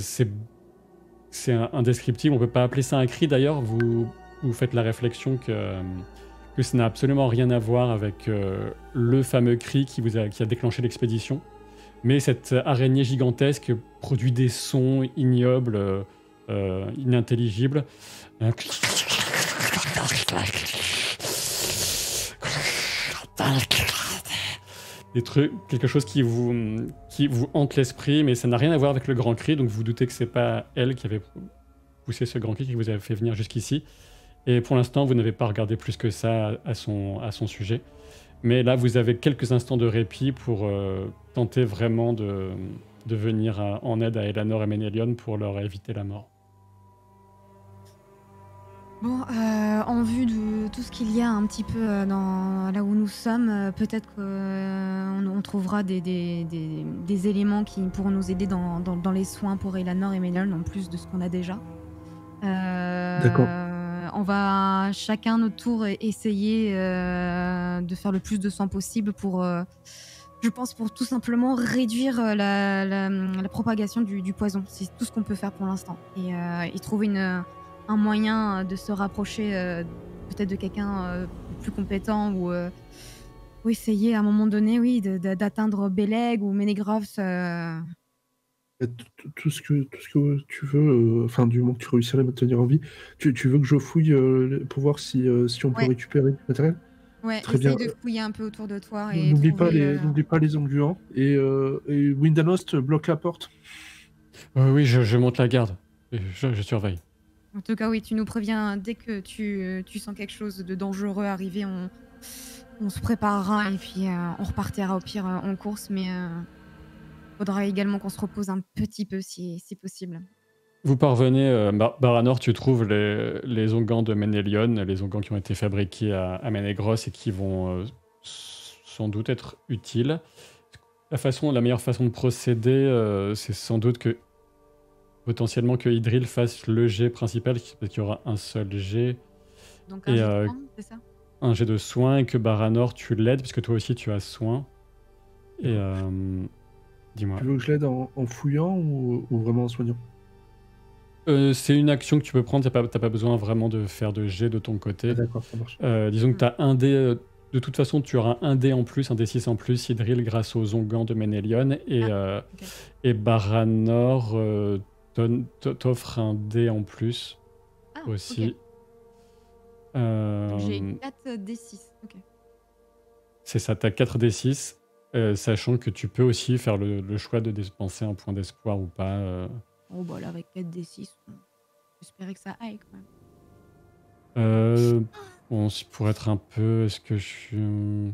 indescriptible, on ne peut pas appeler ça un cri d'ailleurs. Vous faites la réflexion que ça n'a absolument rien à voir avec le fameux cri qui a déclenché l'expédition. Mais cette araignée gigantesque produit des sons ignobles, inintelligibles. Quelque chose qui vous hante l'esprit, mais ça n'a rien à voir avec le grand cri, donc vous doutez que c'est pas elle qui avait poussé ce grand cri qui vous avait fait venir jusqu'ici. Et pour l'instant, vous n'avez pas regardé plus que ça à son sujet. Mais là, vous avez quelques instants de répit pour tenter vraiment de venir en aide à Elanor et Ménélion pour leur éviter la mort. Bon, en vue de tout ce qu'il y a un petit peu là où nous sommes, peut-être qu'on trouvera des éléments qui pourront nous aider dans les soins pour Eleanor et Melon, en plus de ce qu'on a déjà. D'accord. On va chacun notre tour essayer de faire le plus de soins possible pour, je pense, pour tout simplement réduire la propagation du poison. C'est tout ce qu'on peut faire pour l'instant. Et trouver un moyen de se rapprocher peut-être de quelqu'un de plus compétent ou essayer à un moment donné, oui, d'atteindre Beleg ou Ménégroves. Tout ce que tu veux, enfin, du moment que tu réussiras à me tenir en vie, tu veux que je fouille pour voir si on peut Ouais. récupérer du matériel? Ouais, Très essaye bien. de fouiller un peu autour de toi et N'oublie pas trouver. n'oublie pas les engluants. Et Windanost bloque la porte. Oui, je monte la garde. Et je surveille. En tout cas, oui, tu nous préviens dès que tu sens quelque chose de dangereux arriver, on se préparera et puis on repartira au pire en course, mais faudra également qu'on se repose un petit peu si possible. Vous parvenez, Baranor, tu trouves les onguents de Ménélion, les onguents qui ont été fabriqués à Ménégros et qui vont sans doute être utiles. La meilleure façon de procéder, c'est sans doute que potentiellement que Idril fasse le jet principal, parce qu'il y aura un seul jet, Donc un Et, jet de soin, c'est ça? un jet de soin, et que Baranor, tu l'aides, puisque toi aussi tu as soin. Et dis-moi. Tu veux que je l'aide en fouillant ou vraiment en soignant? C'est une action que tu peux prendre, t'as pas besoin vraiment de faire de jet de ton Ah, côté. d'accord, ça marche. Disons que tu as un dé. De toute façon, tu auras un dé en plus, un D6 en plus, Idril, grâce aux onguents de Ménélion. Ok. Et Baranor t'offre un dé en plus Ah, aussi. ok. Donc j'ai Euh, 4 D6. Ok. c'est ça, tu as 4 D6, sachant que tu peux aussi faire le choix de dépenser un point d'espoir ou pas. Oh, bah là, avec 4 D6, j'espérais que ça aille quand même. Bon, pour être un peu. Est-ce que je suis.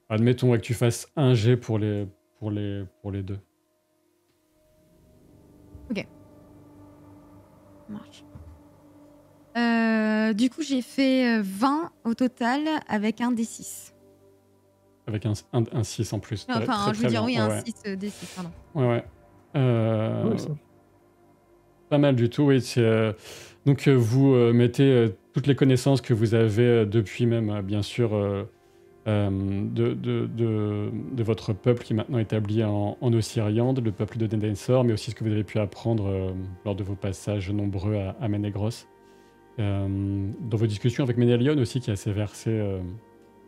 Admettons que tu fasses un G pour les deux. Ok. Ça marche. Du coup, j'ai fait 20 au total avec un D6. Avec un 6 en plus. Non, enfin, Très, je très veux dire, bien. oui, Ouais, un ouais. 6 D6, pardon. Ouais. Ouais, ça. Pas mal du tout, oui. Donc, vous mettez toutes les connaissances que vous avez depuis même, bien sûr, de votre peuple qui est maintenant établi en Ossiriande, le peuple de Dendensor, mais aussi ce que vous avez pu apprendre lors de vos passages nombreux à Ménégros. Dans vos discussions avec Ménélion aussi, qui est assez versé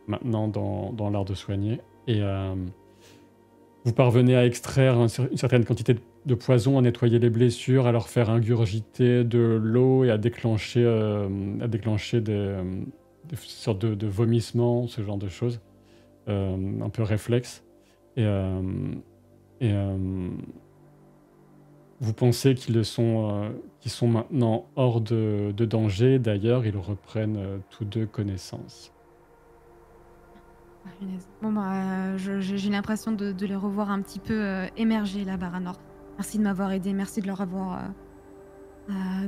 maintenant dans l'art de soigner. Et vous parvenez à extraire une certaine quantité de poison, à nettoyer les blessures, à leur faire ingurgiter de l'eau et à déclencher des sortes de vomissements, ce genre de choses, un peu réflexe. Et vous pensez qu'ils sont maintenant hors de danger. D'ailleurs, ils reprennent tous deux connaissance. Ah, punaise. Bon, bah, j'ai l'impression de les revoir un petit peu émerger là, Baranor. Merci de m'avoir aidé, merci de leur avoir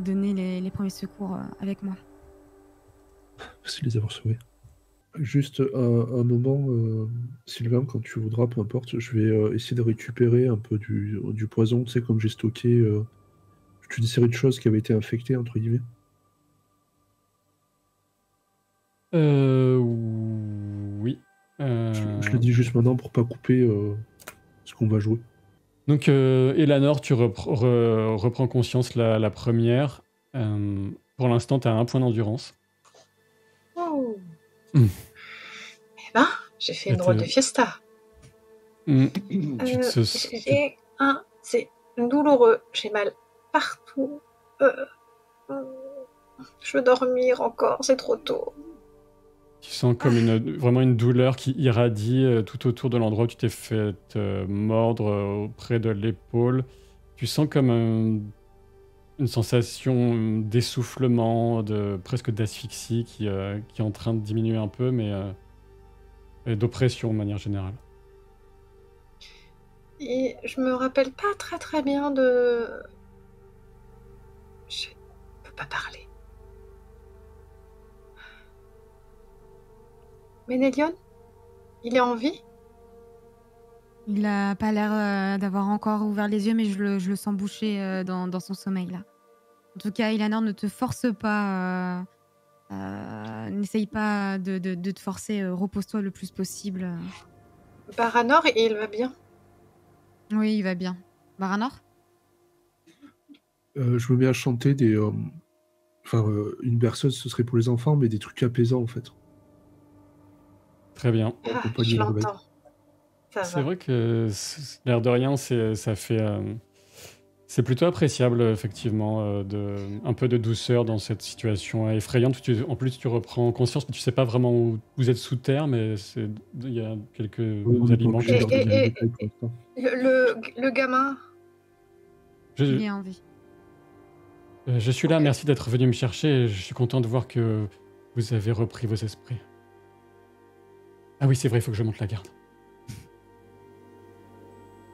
donné les premiers secours avec moi. Merci de les avoir sauvés. Juste un moment, Sylvain, quand tu voudras, peu importe, je vais essayer de récupérer un peu du poison, tu sais, comme j'ai stocké toute une série de choses qui avaient été infectées, entre guillemets. Oui. Je le dis juste maintenant pour pas couper ce qu'on va jouer. Donc, Eleanor, tu reprends conscience la première. Pour l'instant, tu as un point d'endurance. Oh. Mm. Eh ben, j'ai fait une drôle de fiesta. C'est douloureux. J'ai mal partout. Je veux dormir encore, c'est trop tôt. Tu sens comme vraiment une douleur qui irradie tout autour de l'endroit où tu t'es fait mordre auprès de l'épaule. Tu sens comme une sensation d'essoufflement, presque d'asphyxie qui est en train de diminuer un peu, mais et d'oppression de manière générale. Et je me rappelle pas très bien de... Je peux pas parler. Ménélion, il est en vie? Il a pas l'air d'avoir encore ouvert les yeux, mais je le sens bouché dans son sommeil là. En tout cas, Eleanor, ne te force pas, n'essaye pas de te forcer, repose-toi le plus possible. Baranor, et il va bien. Oui, il va bien. Baranor? Je me mets à chanter des. Une berceuse, ce serait pour les enfants, mais des trucs apaisants en fait. Très bien. Pour Ah, accompagner je le réveil. l'entends. Ça C'est va. vrai que l'air de rien, ça fait. C'est plutôt appréciable, effectivement, un peu de douceur dans cette situation effrayante. En plus, tu reprends conscience, mais tu sais pas vraiment où vous êtes sous terre, mais il y a quelques Oui, on n'est pas aliments obligé qui de sont leur donner les Et- détails pour l'instant. Le gamin, Il Je, est en vie. je suis là, Ok. merci d'être venu me chercher. Je suis content de voir que vous avez repris vos esprits. Ah oui, c'est vrai, il faut que je monte la garde.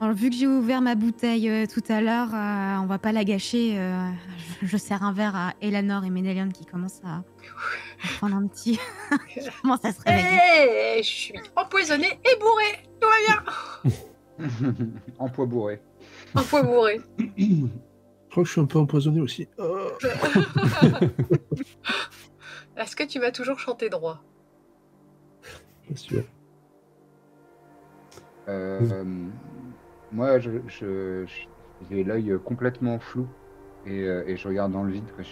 Alors, vu que j'ai ouvert ma bouteille tout à l'heure, on va pas la gâcher. Je sers un verre à Eleanor et Ménélion qui commencent à prendre un petit. Comment ça se réveiller? je suis empoisonnée et bourrée. Tout va bien. En poids bourré. Un poids bourré. Je crois que je suis un peu empoisonné aussi. Est-ce que tu vas toujours chanter droit? Bien sûr. Moi, j'ai l'œil complètement flou et je regarde dans le vide. Quoi.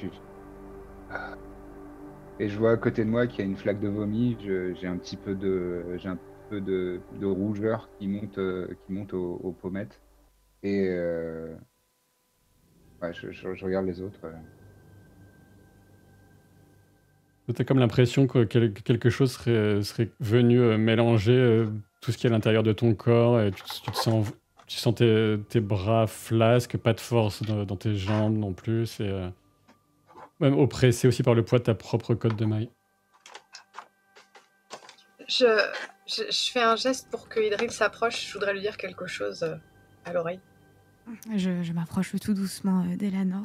Et je vois à côté de moi qu'il y a une flaque de vomi. J'ai un petit peu de rougeur qui monte aux pommettes. Et ouais, je regarde les autres. T'as comme l'impression que quelque chose serait venu mélanger tout ce qui est à l'intérieur de ton corps, et tu sens tes bras flasques, pas de force dans tes jambes non plus, et même oppressé aussi par le poids de ta propre cotte de maille. Je fais un geste pour que Idril s'approche. Je voudrais lui dire quelque chose à l'oreille. Je m'approche tout doucement d'Eleanor.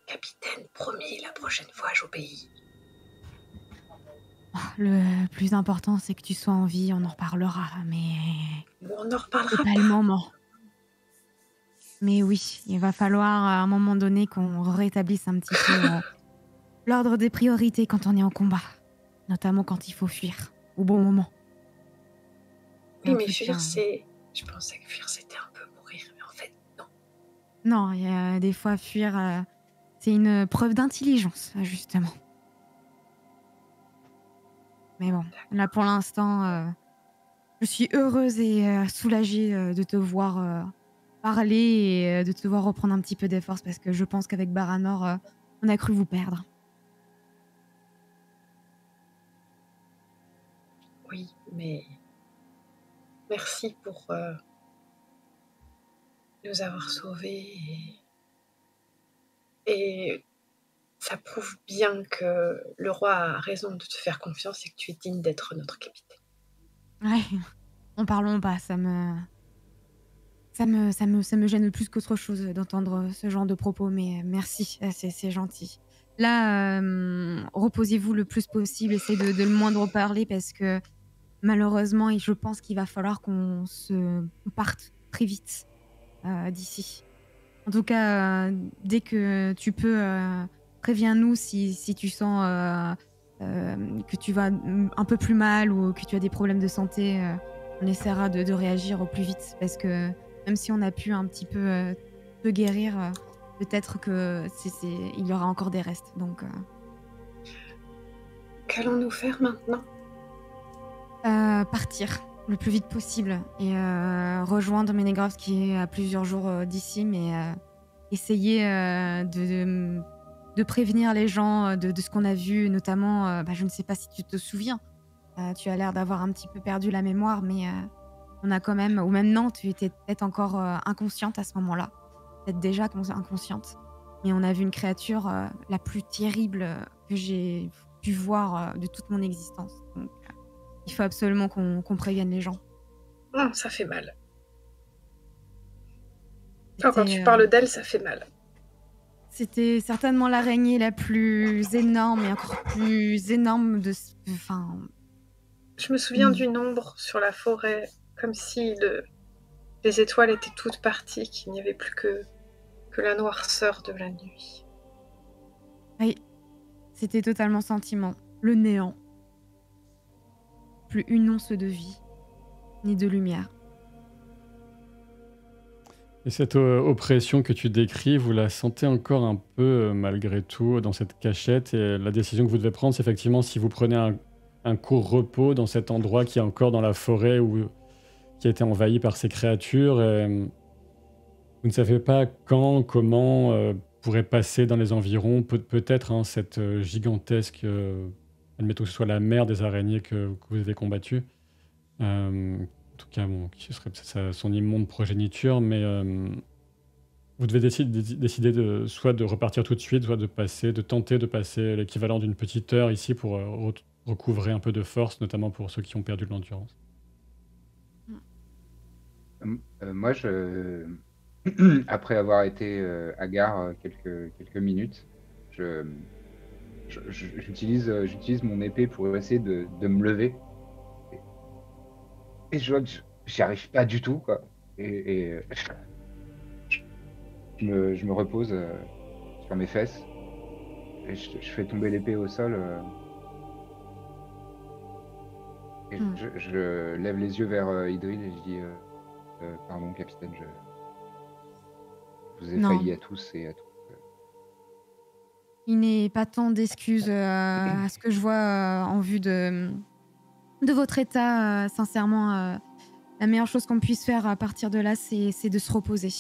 Capitaine, promis, la prochaine fois, j'obéis. Le plus important, c'est que tu sois en vie, on en reparlera, mais On en reparlera c'est pas le moment. Mais oui, il va falloir à un moment donné qu'on rétablisse un petit peu l'ordre des priorités quand on est en combat, notamment quand il faut fuir, au bon moment. Oui, En mais tout fuir, cas, c'est... Je pensais que fuir, c'était un peu mourir, mais en fait, non. non, il y a des fois fuir, c'est une preuve d'intelligence, justement. Mais bon, là pour l'instant, je suis heureuse et soulagée de te voir parler et de te voir reprendre un petit peu des forces parce que je pense qu'avec Baranor, on a cru vous perdre. Oui, mais... Merci pour nous avoir sauvés et ça prouve bien que le roi a raison de te faire confiance et que tu es digne d'être notre capitaine. Ouais, en parlons pas, ça me gêne plus qu'autre chose d'entendre ce genre de propos, mais merci, c'est gentil. Là, reposez-vous le plus possible, essayez de le moindre parler parce que malheureusement, je pense qu'il va falloir qu'on parte très vite d'ici. En tout cas, dès que tu peux, préviens-nous si tu sens que tu vas un peu plus mal ou que tu as des problèmes de santé. On essaiera de réagir au plus vite parce que même si on a pu un petit peu te guérir, peut-être que il y aura encore des restes. Donc, Qu'allons-nous faire maintenant? partir le plus vite possible et rejoindre Ménégrove qui est à plusieurs jours d'ici, mais essayer de prévenir les gens de ce qu'on a vu, notamment, je ne sais pas si tu te souviens, tu as l'air d'avoir un petit peu perdu la mémoire, mais on a quand même, ou même non, tu étais peut-être encore inconsciente à ce moment-là, peut-être déjà inconsciente, mais on a vu une créature la plus terrible que j'ai pu voir de toute mon existence. Donc, il faut absolument qu'on prévienne les gens. Oh, ça fait mal. Quand tu C'était, parles d'elle, ça fait mal. C'était certainement l'araignée la plus énorme et encore plus énorme de... Enfin, Je me souviens Mm. du nombre sur la forêt, comme si les étoiles étaient toutes parties, qu'il n'y avait plus que la noirceur de la nuit. oui, c'était totalement sentiment. Le néant. Plus une once de vie, ni de lumière. Et cette oppression que tu décris, vous la sentez encore un peu malgré tout dans cette cachette. Et la décision que vous devez prendre, c'est effectivement si vous prenez un court repos dans cet endroit qui est encore dans la forêt qui a été envahi par ces créatures. Vous ne savez pas quand, comment pourrait passer dans les environs, peut-être hein, cette gigantesque, admettons que ce soit la mère des araignées que vous avez combattue. En tout cas, bon, qui serait son immonde progéniture, mais vous devez décider soit de repartir tout de suite, soit de tenter de passer l'équivalent d'une petite heure ici pour recouvrer un peu de force, notamment pour ceux qui ont perdu de l'endurance. Moi, après avoir été à gare quelques minutes, j'utilise mon épée pour essayer de me lever. Et je vois que j'y arrive pas du tout, quoi. Et je me repose sur mes fesses et je fais tomber l'épée au sol. Et je lève les yeux vers Idril et je dis pardon, capitaine, je vous ai Non. failli à tous et à toutes. Il n'est pas tant d'excuses à ce que je vois en vue de votre état. Sincèrement, la meilleure chose qu'on puisse faire à partir de là, c'est de se reposer.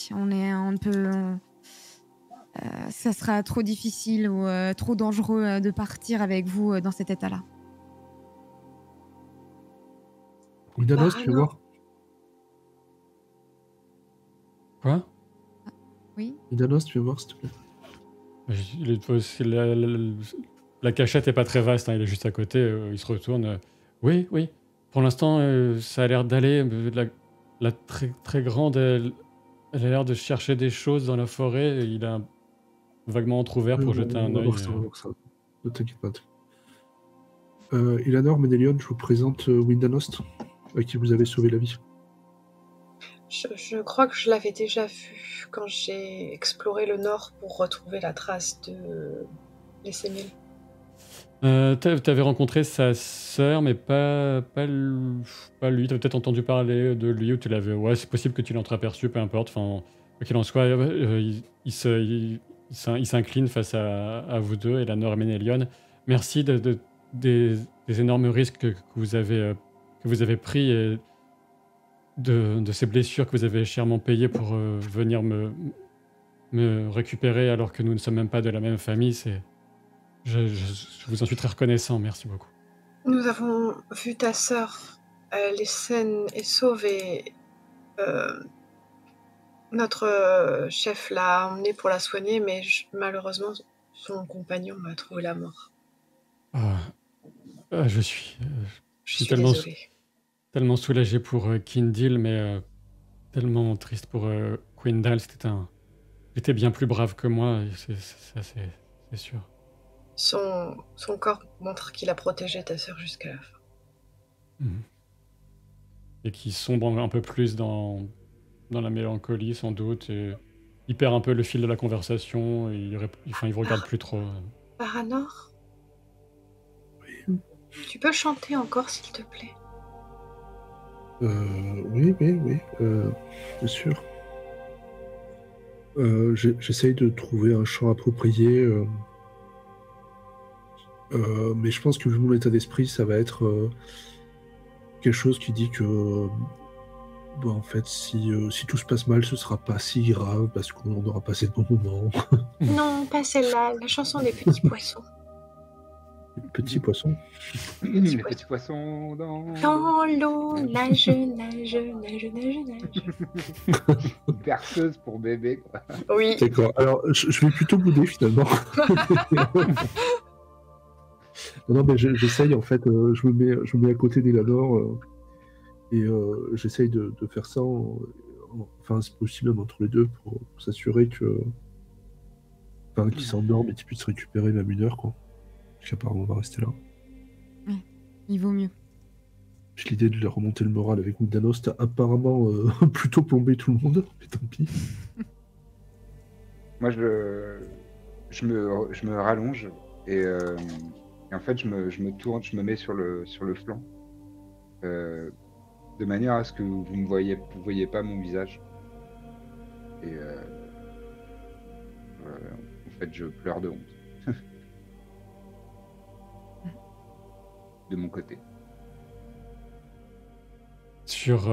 Ça sera trop difficile ou trop dangereux de partir avec vous dans cet état-là. Windanos, tu veux voir? Quoi? Oui. Windanos, tu veux voir, s'il te plaît? La cachette est pas très vaste, hein, il est juste à côté, il se retourne. Oui, oui. Pour l'instant, ça a l'air d'aller. La très, très grande, elle a l'air de chercher des choses dans la forêt. Il a vaguement entrouvert pour jeter un On va œil. voir ça, on va voir ça. Ne t'inquiète pas. Eleanor, Ménélion, je vous présente Windanost, à qui vous avez sauvé la vie. Je crois que je l'avais déjà vu quand j'ai exploré le nord pour retrouver la trace de l'Essémil. T'avais rencontré sa sœur, mais pas lui. T'avais peut-être entendu parler de lui ou tu l'avais. Ouais, c'est possible que tu l'aies entreaperçu, peu importe. Enfin, quoi qu'il en soit, il s'incline face à vous deux, Eleanor et Ménélion. Merci des énormes risques que vous avez pris et de ces blessures que vous avez chèrement payées pour venir me récupérer alors que nous ne sommes même pas de la même famille. Je vous en suis très reconnaissant, merci beaucoup. Nous avons vu ta sœur, elle est saine et sauve et notre chef l'a emmenée pour la soigner, mais malheureusement son compagnon m'a trouvé la mort. Je suis désolée. tellement soulagé pour Kindle, mais tellement triste pour Quindal. J'étais bien plus brave que moi, c'est sûr. Son corps montre qu'il a protégé ta sœur jusqu'à la fin. Mmh. Et qui sombre un peu plus dans la mélancolie, sans doute. Et il perd un peu le fil de la conversation. Il vous regarde plus trop. Paranor ? Oui. Tu peux chanter encore, s'il te plaît ? Oui, bien sûr. J'essaye de trouver un chant approprié, mais je pense que vu mon état d'esprit, ça va être quelque chose qui dit que en fait, si tout se passe mal, ce sera pas si grave parce qu'on aura passé de bons moments. Non, pas celle-là, la chanson des petits poissons. Les petits poissons. Les petits poissons dans l'eau, nage. Berceuse pour bébé, quoi. Oui. D'accord. Alors, je vais plutôt bouder finalement. Non, mais j'essaye en fait. Je me mets à côté d'Eleanor et j'essaye de faire ça. Enfin, c'est possible entre les deux pour s'assurer que. pas un qui s'endorme et qui puisse récupérer même 1 heure, quoi. Parce qu'apparemment, on va rester là. Il vaut mieux. J'ai l'idée de leur remonter le moral avec Windanos. T'as apparemment plutôt plombé tout le monde, mais tant pis. Moi, je me rallonge et en fait, je me tourne, je me mets sur le flanc de manière à ce que vous ne voyez pas mon visage. Et en fait, je pleure de honte. De mon côté. Sur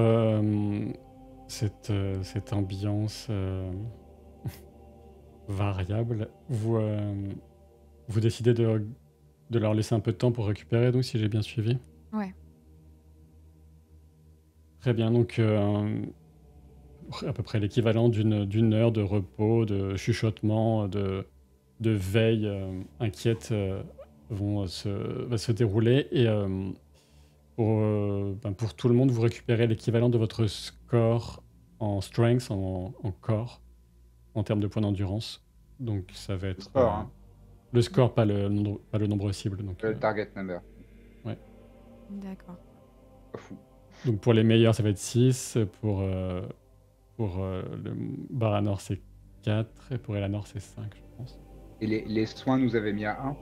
cette ambiance variable, vous décidez de leur laisser un peu de temps pour récupérer, donc si j'ai bien suivi. Ouais. Très bien, donc à peu près l'équivalent d'une heure de repos, de chuchotement, de veille inquiète va se dérouler. Et pour tout le monde, vous récupérez l'équivalent de votre score en strength, en corps, en termes de points d'endurance. Donc ça va être... Le score, hein. Le score, pas le nombre cible. Donc, Le target number. D'accord. Pas fou. donc pour les meilleurs, ça va être 6. Pour le Baranor, c'est 4. Et pour Elanor, c'est 5, je pense. Et les soins nous avaient mis à 1.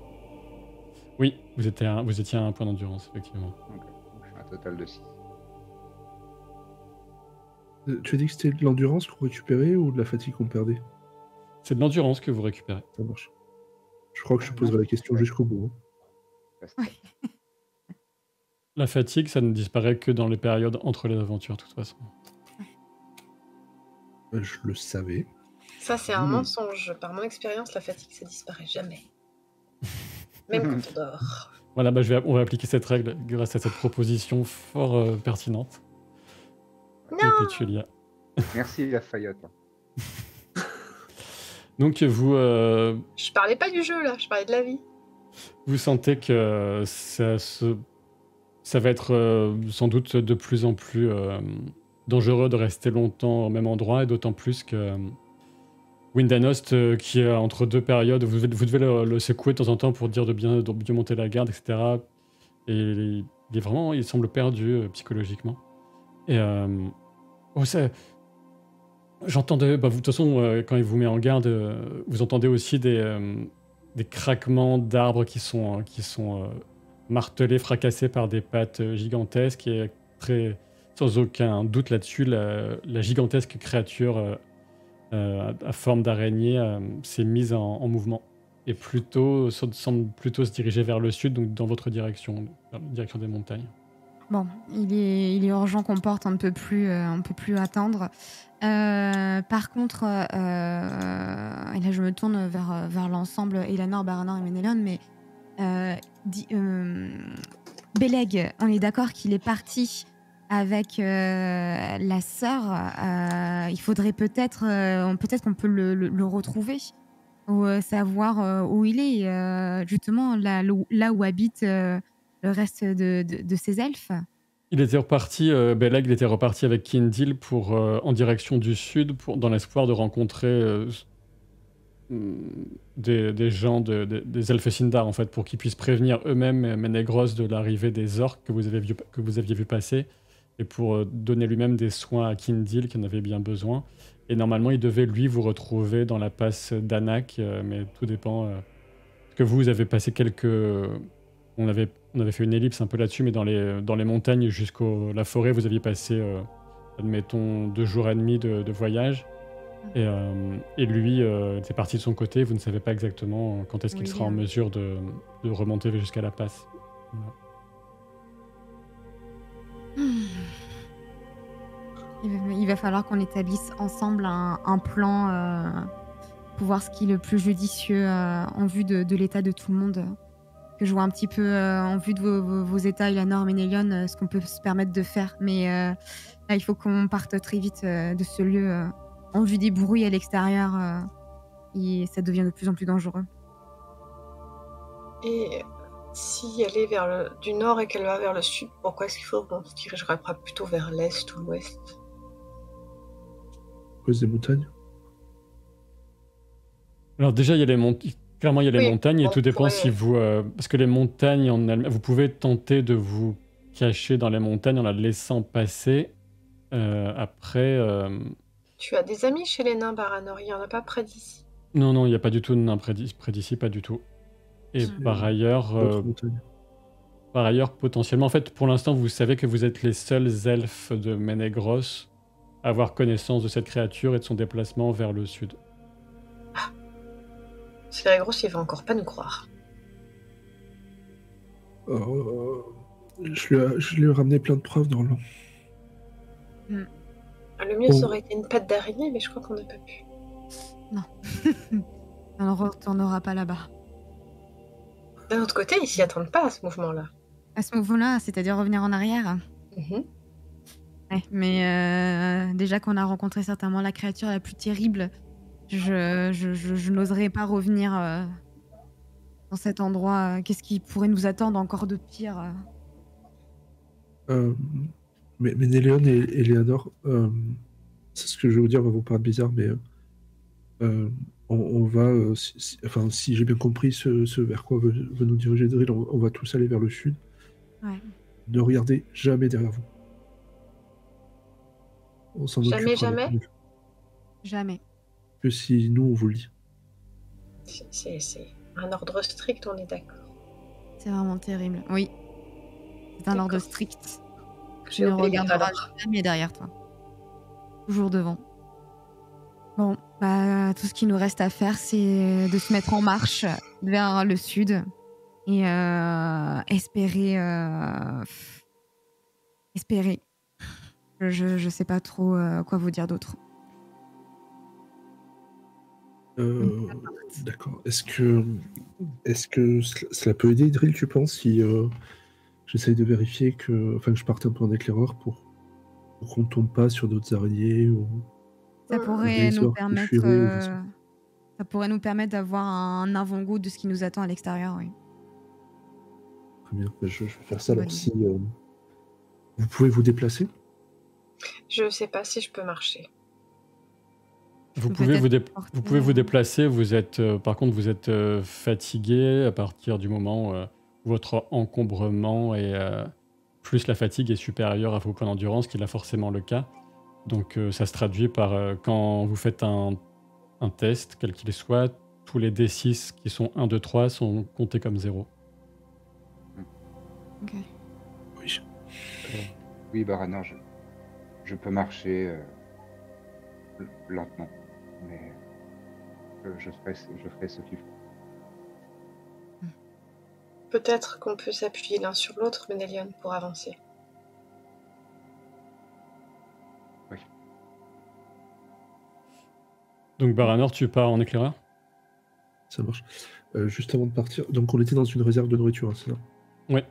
Oui, vous étiez à 1 point d'endurance, effectivement. Donc je fais un total de 6. Tu as dit que c'était de l'endurance qu'on récupérait ou de la fatigue qu'on perdait? C'est de l'endurance que vous récupérez. Ça marche. Je crois que je te poserai la question jusqu'au bout. Ouais. La fatigue, ça ne disparaît que dans les périodes entre les aventures, de toute façon. Je le savais. Ça, c'est un mensonge. Par mon expérience, la fatigue, ça disparaît jamais. Même quand on dort. Voilà, on va appliquer cette règle grâce à cette proposition fort pertinente. Non. De Pétulia. Merci Lafayette. Donc vous... Je parlais pas du jeu, là. Je parlais de la vie. Vous sentez que ça va être sans doute de plus en plus dangereux de rester longtemps au même endroit, et d'autant plus que Windanost, qui est entre deux périodes, vous devez le secouer de temps en temps pour dire de bien monter la garde, etc. Et il semble perdu psychologiquement. Et j'entendais, de toute façon, quand il vous met en garde, vous entendez aussi des craquements d'arbres qui sont martelés, fracassés par des pattes gigantesques, et très, sans aucun doute là-dessus, la gigantesque créature à forme d'araignée s'est mise en mouvement, et semble plutôt se diriger vers le sud, donc dans votre direction, vers la direction des montagnes. Bon, il est urgent qu'on porte un peu plus attendre. Par contre, et là je me tourne vers l'ensemble, Elanor, Baranor et Ménélon, mais Beleg, on est d'accord qu'il est parti avec la sœur. Il faudrait peut-être qu'on peut le retrouver, ou savoir où il est, justement là où habite le reste de ces elfes. Il était reparti, Beleg, il était reparti avec Kindil en direction du sud, dans l'espoir de rencontrer des gens, des elfes Sindar, en fait, pour qu'ils puissent prévenir eux-mêmes Ménégros de l'arrivée des orques que vous aviez vu passer, et pour donner lui-même des soins à Kindil, qui en avait bien besoin. Et normalement, il devait, lui, vous retrouver dans la passe d'Anak, mais tout dépend. Parce que vous avez passé on avait fait une ellipse un peu là-dessus, mais dans les montagnes jusqu'à la forêt, vous aviez passé, admettons, 2 jours et demi de voyage. Et lui était parti de son côté. Vous ne savez pas exactement quand est-ce qu'il sera en mesure de remonter jusqu'à la passe. Voilà. Il va falloir qu'on établisse ensemble un plan pour voir ce qui est le plus judicieux en vue de l'état de tout le monde. Que je vois un petit peu en vue de vos états, Elanor et Ménélion, ce qu'on peut se permettre de faire. Mais là, il faut qu'on parte très vite de ce lieu. En vue des bruits à l'extérieur, et ça devient de plus en plus dangereux. Et si elle est du nord et qu'elle va vers le sud, pourquoi est-ce qu'il faut qu'on se dirigerait pas plutôt vers l'est ou l'ouest? À cause des montagnes. Alors déjà, il y a les montagnes. Clairement, il y a les Oui, montagnes et on tout dépend pourrait- si vous... parce que les montagnes, vous pouvez tenter de vous cacher dans les montagnes en la laissant passer. Après... Tu as des amis chez les nains, Baranor, il n'y en a pas près d'ici. Non, non, il n'y a pas du tout de nain près d'ici, pas du tout. Et par ailleurs, potentiellement, en fait, pour l'instant, vous savez que vous êtes les seuls elfes de Ménégros à avoir connaissance de cette créature et de son déplacement vers le sud. C'est la grosse, il va encore pas nous croire. Je lui ai ramené plein de preuves dans le... Le mieux, ça aurait été une patte d'araignée, mais je crois qu'on n'a pas pu. On ne retournera pas là-bas. D'un autre côté, ils s'y attendent pas à ce mouvement-là. À ce moment-là, c'est-à-dire revenir en arrière. Ouais, mais déjà qu'on a rencontré certainement la créature la plus terrible, je n'oserais pas revenir dans cet endroit. Qu'est-ce qui pourrait nous attendre encore de pire Mais Néléon et Léonore, c'est ce que je vais vous dire va vous paraître bizarre, mais on va, si j'ai bien compris ce vers quoi veut nous diriger Drill, on va tous aller vers le sud. Ouais. Ne regardez jamais derrière vous. On s'en Jamais, occupera jamais mieux Jamais. que si nous on vous le dit. C'est un ordre strict, on est d'accord. C'est vraiment terrible. Oui. C'est un ordre D'accord. strict. J'ai Tu ne oublié regarderas alors. jamais derrière toi. Toujours devant. Bon, bah, tout ce qu'il nous reste à faire, c'est de se mettre en marche vers le sud et espérer. Espérer. Je sais pas trop quoi vous dire d'autre. D'accord. Est-ce que cela peut aider Drill, tu penses, si j'essaye de vérifier que je parte un peu en éclaireur pour qu'on ne tombe pas sur d'autres araignées ou Ça pourrait des nous orques qui permettre. fuiraient au vaisseau. Ça pourrait nous permettre d'avoir un avant-goût de ce qui nous attend à l'extérieur, oui. Très bien. Je vais faire ça. Bonne Alors, si vous pouvez vous déplacer. Je sais pas si je peux marcher. Vous Peut-être pouvez porter, vous pouvez vous déplacer, par contre, vous êtes fatigué à partir du moment où votre encombrement et plus la fatigue est supérieure à vos points d'endurance, qui est là forcément le cas. Donc ça se traduit par quand vous faites un test, quel qu'il soit, tous les D6 qui sont 1, 2, 3 sont comptés comme 0. Ok. Oui. Oui, Baranor, je peux marcher lentement, mais je ferai ce qu'il faut. Peut-être qu'on peut s'appuyer l'un sur l'autre, Ménélion, pour avancer. Oui. Donc Baranor, tu pars en éclaireur? Ça marche. Juste avant de partir, donc on était dans une réserve de nourriture, hein, c'est ça? Ouais.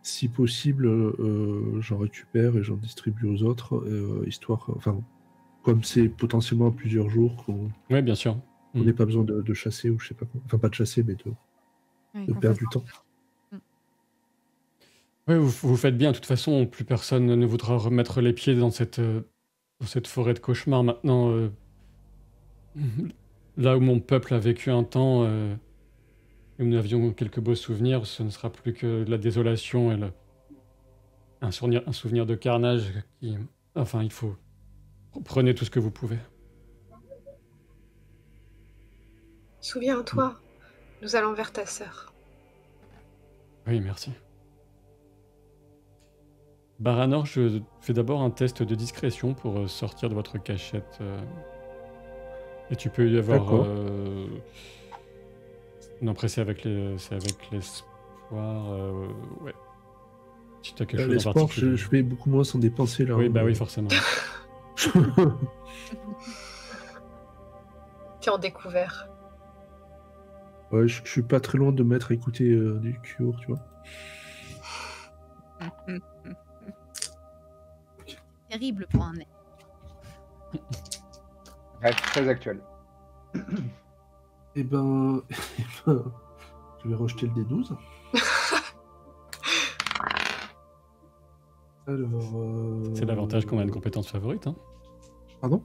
Si possible, j'en récupère et j'en distribue aux autres, histoire, comme c'est potentiellement à plusieurs jours qu'on Ouais, bien sûr. n'ait pas besoin de chasser ou je sais pas quoi. Enfin, pas de chasser, mais de perdre du temps. Oui, vous faites bien. De toute façon, plus personne ne voudra remettre les pieds dans cette forêt de cauchemar maintenant. Là où mon peuple a vécu un temps, et où nous avions quelques beaux souvenirs, ce ne sera plus que la désolation et un souvenir de carnage. Enfin, il faut... Prenez tout ce que vous pouvez. Souviens-toi, nous allons vers ta sœur. Oui, merci. Baranor, je fais d'abord un test de discrétion pour sortir de votre cachette. Et tu peux y avoir... D'accord. Non, après, c'est avec l'espoir. Ouais. Si tu as quelque chose en L'espoir, particulier. je vais beaucoup moins s'en dépenser là. Oui, bah oui, forcément. T'es en découvert. Ouais, je suis pas très loin de mettre à écouter du Cure, tu vois. Terrible pour un nez. Bref, très actuel. Eh ben, je vais rejeter le D12. Alors, C'est l'avantage qu'on a une compétence favorite. Hein. Pardon?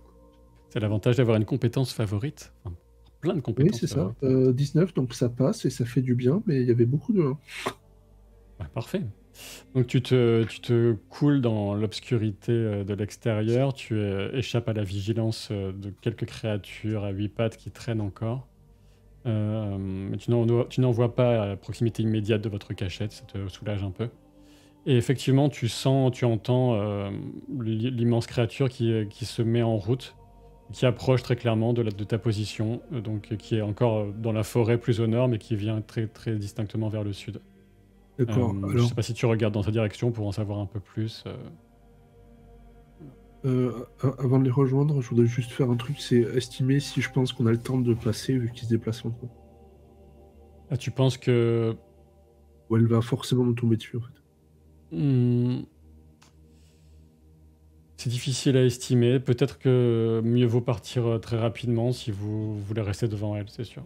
C'est l'avantage d'avoir une compétence favorite. Enfin, plein de Oui, compétences c'est ça. favorites. 19, donc ça passe et ça fait du bien, mais il y avait beaucoup de 1. Ouais, parfait. Donc tu te coules dans l'obscurité de l'extérieur, tu échappes à la vigilance de quelques créatures à 8 pattes qui traînent encore. Mais tu n'en vois pas à proximité immédiate de votre cachette, ça te soulage un peu. Et effectivement, tu entends l'immense créature qui se met en route, qui approche très clairement de ta position, donc qui est encore dans la forêt plus au nord, mais qui vient très, très distinctement vers le sud. D'accord. Je Alors, sais pas si tu regardes dans sa direction pour en savoir un peu plus. avant de les rejoindre, je voudrais juste faire un truc, c'est estimer si je pense qu'on a le temps de passer vu qu'ils se déplacent lentement. Ah, tu penses que... Ou elle va forcément nous tomber dessus, en fait. C'est difficile à estimer. Peut-être que mieux vaut partir très rapidement si vous voulez rester devant elle, c'est sûr.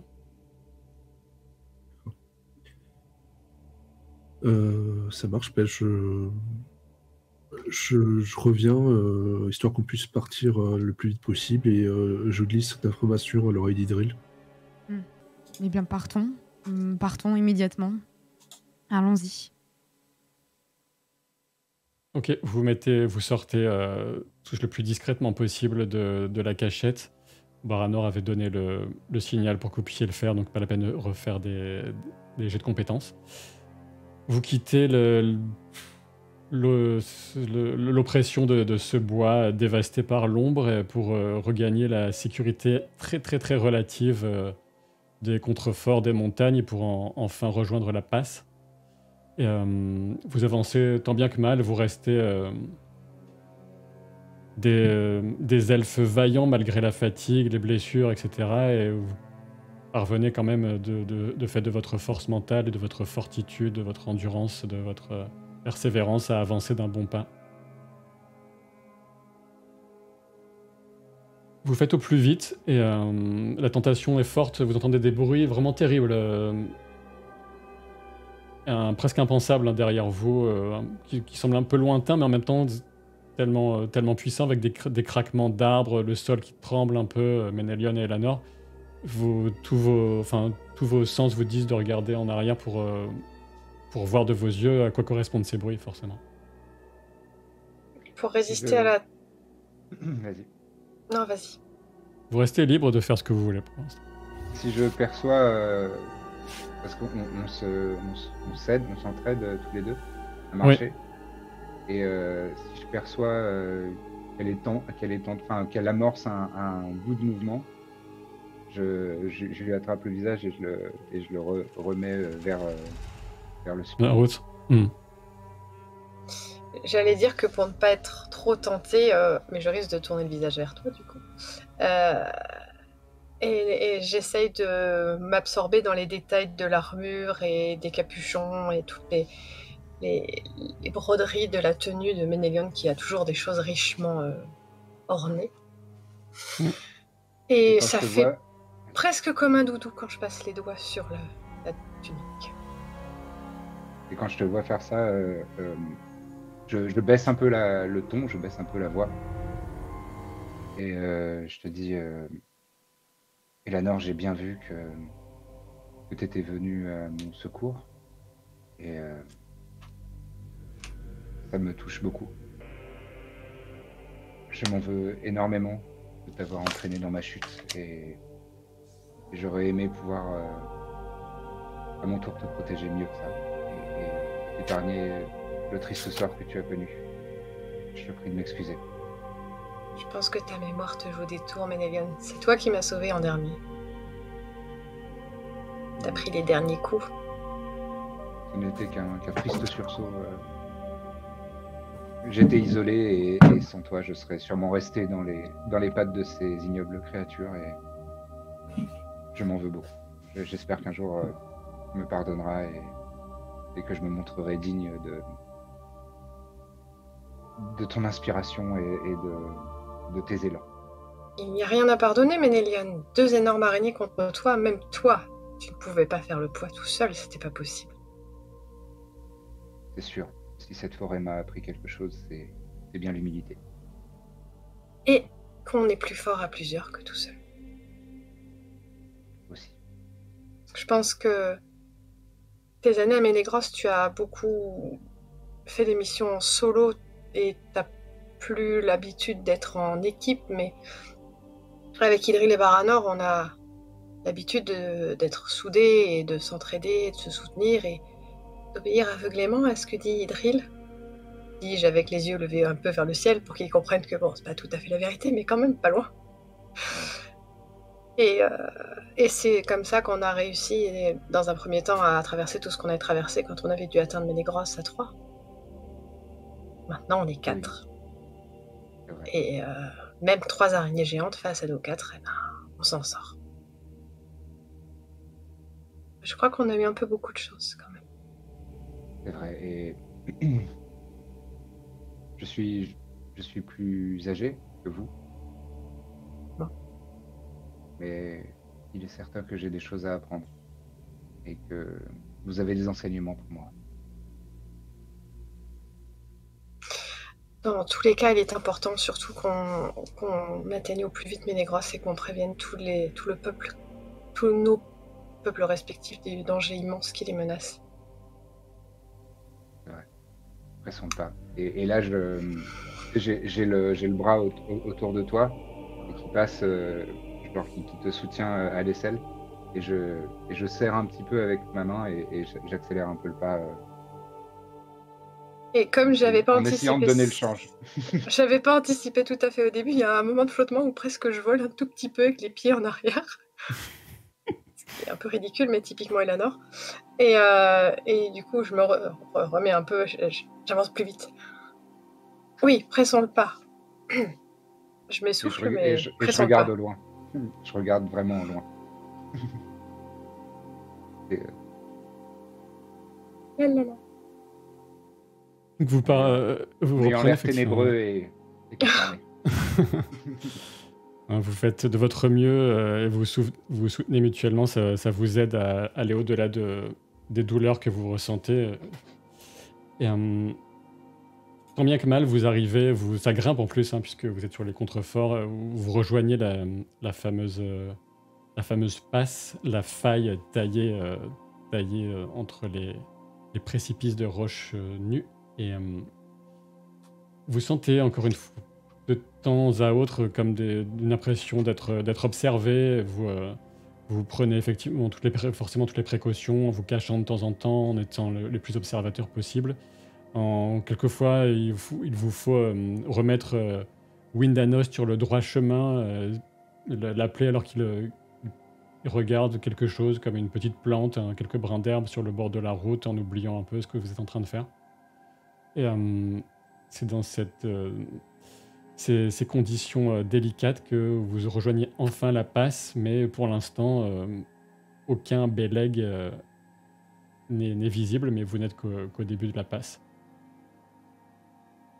Ça marche, ben je reviens, histoire qu'on puisse partir le plus vite possible, et je glisse cette information à l'oreille d'Idril. Eh bien, partons. Partons immédiatement. Allons-y. Ok, vous sortez le plus discrètement possible de la cachette. Baranor avait donné le signal pour que vous puissiez le faire, donc pas la peine de refaire des jets de compétences. Vous quittez l'oppression de ce bois dévasté par l'ombre pour regagner la sécurité très très très relative des contreforts des montagnes pour enfin rejoindre la passe. Et vous avancez tant bien que mal, vous restez des elfes vaillants malgré la fatigue, les blessures, etc. Et vous parvenez quand même de fait de votre force mentale et de votre fortitude, de votre endurance, de votre persévérance à avancer d'un bon pas. Vous faites au plus vite et la tentation est forte, vous entendez des bruits vraiment terribles. Presque impensable derrière vous, qui semble un peu lointain, mais en même temps tellement puissant, avec des craquements d'arbres, le sol qui tremble un peu, Ménélion et Elanor. Tous vos sens vous disent de regarder en arrière pour voir de vos yeux à quoi correspondent ces bruits, forcément. Pour résister à la... Vas-y. Non, vas-y. Vous restez libre de faire ce que vous voulez pour l'instant. Si je perçois, parce qu'on s'aide, on s'entraide tous les deux à marcher. Et si je perçois qu'elle amorce un bout de mouvement, je lui attrape le visage et je le remets vers le sud. La route. J'allais dire que pour ne pas être trop tentée, mais je risque de tourner le visage vers toi du coup. Et j'essaye de m'absorber dans les détails de l'armure et des capuchons et toutes les broderies de la tenue de Ménélion qui a toujours des choses richement ornées. Et ça fait presque comme un doudou quand je passe les doigts sur la tunique. Et quand je te vois faire ça, je baisse un peu le ton, je baisse un peu la voix. Et je te dis, Elanor, j'ai bien vu que tu étais venu à mon secours. Et ça me touche beaucoup. Je m'en veux énormément de t'avoir entraîné dans ma chute. Et j'aurais aimé pouvoir, à mon tour, te protéger mieux que ça. Et épargner le triste sort que tu as connu. Je te prie de m'excuser. Je pense que ta mémoire te joue des tours, Ménélion. C'est toi qui m'as sauvé en dernier. T'as pris les derniers coups. Ce n'était qu'un triste sursaut. J'étais isolé et sans toi, je serais sûrement resté dans les pattes de ces ignobles créatures et je m'en veux beaucoup. J'espère qu'un jour, tu me pardonneras et que je me montrerai digne de ton inspiration et de tes élans. Il n'y a rien à pardonner, Ménélion. 2 énormes araignées contre toi, même toi, tu ne pouvais pas faire le poids tout seul, c'était pas possible. C'est sûr. Si cette forêt m'a appris quelque chose, c'est bien l'humilité. Et qu'on est plus fort à plusieurs que tout seul. Aussi. Je pense que tes années à Ménégros, tu as beaucoup fait des missions en solo et t'as plus l'habitude d'être en équipe, mais avec Idril et Baranor, on a l'habitude d'être soudés et de s'entraider, de se soutenir et d'obéir aveuglément à ce que dit Idril. Dis-je avec les yeux levés un peu vers le ciel pour qu'ils comprennent que bon, c'est pas tout à fait la vérité, mais quand même pas loin. Et c'est comme ça qu'on a réussi, dans un premier temps, à traverser tout ce qu'on a traversé quand on avait dû atteindre Ménégros à 3. Maintenant, on est 4. C'est vrai. Et même 3 araignées géantes face à nos 4, eh ben, on s'en sort. Je crois qu'on a eu un peu beaucoup de choses quand même. C'est vrai. Et je suis plus âgé que vous. Bon. Mais il est certain que j'ai des choses à apprendre. Et que vous avez des enseignements pour moi. Dans tous les cas, il est important surtout qu'on atteigne au plus vite Ménégros et qu'on prévienne tout le peuple, tous nos peuples respectifs des dangers immenses qui les menacent. Pressons le pas. Et là, j'ai le bras autour de toi et qui passe, genre qui te soutient à l'aisselle. Et je serre un petit peu avec ma main et j'accélère un peu le pas. Et comme j'avais pas en essayant de donner le change. J'avais pas anticipé tout à fait au début, il y a un moment de flottement où presque je vole un tout petit peu avec les pieds en arrière. C'est un peu ridicule, mais typiquement Eleanor. Et du coup, je me remets un peu, j'avance plus vite. Oui, pressons le pas. Je m'essouffle, mais je pressons le regarde pas. au loin. Je regarde vraiment au loin. Vous Ayant reprenez l'air ténébreux et concerné. Vous faites de votre mieux et vous soutenez mutuellement, ça vous aide à aller au-delà des douleurs que vous ressentez. Et tant bien que mal, vous arrivez, ça grimpe en plus, puisque vous êtes sur les contreforts, vous rejoignez la fameuse passe, la faille taillée entre les précipices de roches nues. Et vous sentez encore une fois, de temps à autre, comme une impression d'être observé. Vous prenez effectivement forcément toutes les précautions, en vous cachant de temps en temps, en étant les plus observateurs possible. Quelquefois, il vous faut remettre Windanos sur le droit chemin, l'appeler alors qu'il regarde quelque chose comme une petite plante, quelques brins d'herbe sur le bord de la route, en oubliant un peu ce que vous êtes en train de faire. Et c'est dans ces conditions délicates que vous rejoignez enfin la passe, mais pour l'instant, aucun beleg n'est visible, mais vous n'êtes qu'au début de la passe.